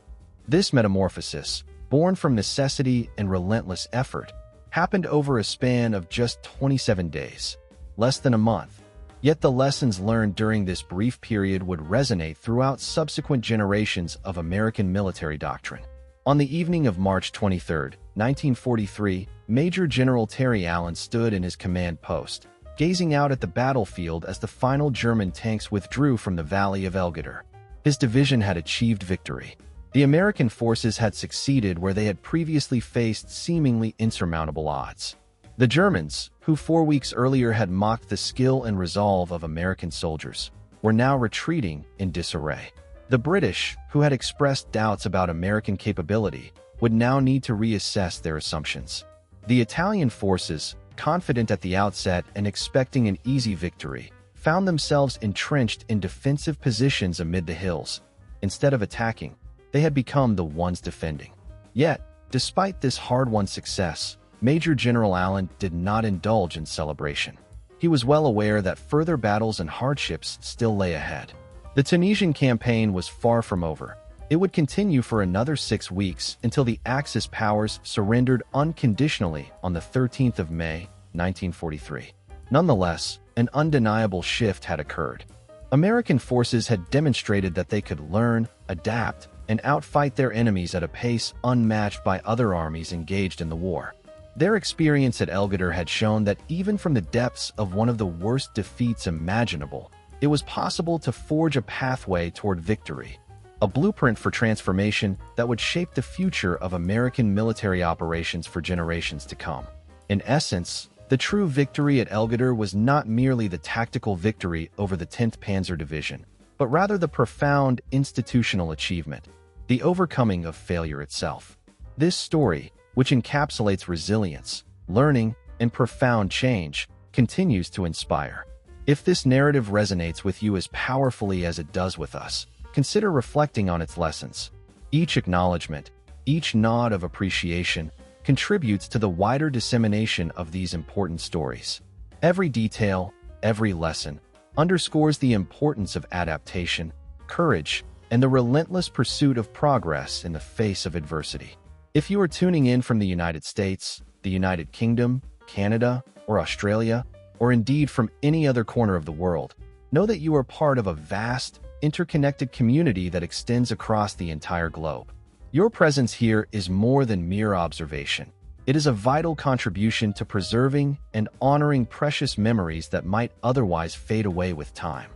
S1: This metamorphosis, born from necessity and relentless effort, happened over a span of just 27 days, less than a month. Yet the lessons learned during this brief period would resonate throughout subsequent generations of American military doctrine. On the evening of March 23, 1943, Major General Terry Allen stood in his command post, gazing out at the battlefield as the final German tanks withdrew from the valley of Guettar. His division had achieved victory. The American forces had succeeded where they had previously faced seemingly insurmountable odds. The Germans, who 4 weeks earlier had mocked the skill and resolve of American soldiers, were now retreating in disarray. The British, who had expressed doubts about American capability, would now need to reassess their assumptions. The Italian forces, confident at the outset and expecting an easy victory, found themselves entrenched in defensive positions amid the hills. Instead of attacking, they had become the ones defending. Yet, despite this hard-won success, Major General Allen did not indulge in celebration. He was well aware that further battles and hardships still lay ahead. The Tunisian campaign was far from over. It would continue for another 6 weeks until the Axis powers surrendered unconditionally on the 13th of May, 1943. Nonetheless, an undeniable shift had occurred. American forces had demonstrated that they could learn, adapt, and outfight their enemies at a pace unmatched by other armies engaged in the war. Their experience at Guettar had shown that even from the depths of one of the worst defeats imaginable, it was possible to forge a pathway toward victory. a blueprint for transformation that would shape the future of American military operations for generations to come. In essence, the true victory at Guettar was not merely the tactical victory over the 10th Panzer Division, but rather the profound institutional achievement, the overcoming of failure itself. This story, which encapsulates resilience, learning, and profound change, continues to inspire. If this narrative resonates with you as powerfully as it does with us, consider reflecting on its lessons. Each acknowledgement, each nod of appreciation, contributes to the wider dissemination of these important stories. Every detail, every lesson, underscores the importance of adaptation, courage, and the relentless pursuit of progress in the face of adversity. If you are tuning in from the United States, the United Kingdom, Canada, or Australia, or indeed from any other corner of the world, know that you are part of a vast, interconnected community that extends across the entire globe. Your presence here is more than mere observation. It is a vital contribution to preserving and honoring precious memories that might otherwise fade away with time.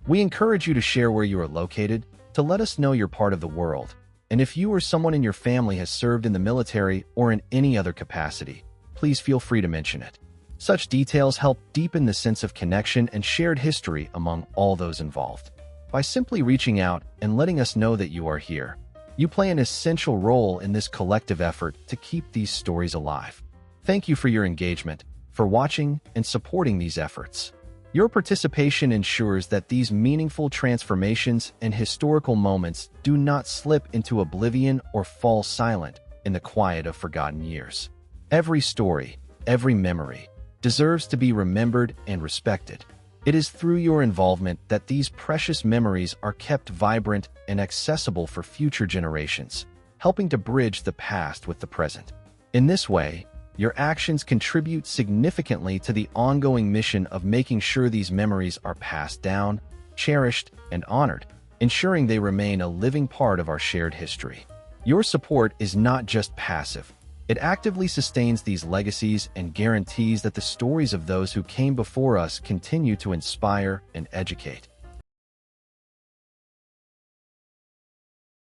S1: We encourage you to share where you are located, to let us know you're part of the world, and if you or someone in your family has served in the military or in any other capacity, please feel free to mention it. Such details help deepen the sense of connection and shared history among all those involved. By simply reaching out and letting us know that you are here, you play an essential role in this collective effort to keep these stories alive. Thank you for your engagement, for watching and supporting these efforts. Your participation ensures that these meaningful transformations and historical moments do not slip into oblivion or fall silent in the quiet of forgotten years. Every story, every memory, deserves to be remembered and respected. It is through your involvement that these precious memories are kept vibrant and accessible for future generations, helping to bridge the past with the present. In this way, your actions contribute significantly to the ongoing mission of making sure these memories are passed down, cherished, and honored, ensuring they remain a living part of our shared history. Your support is not just passive. It actively sustains these legacies and guarantees that the stories of those who came before us continue to inspire and educate.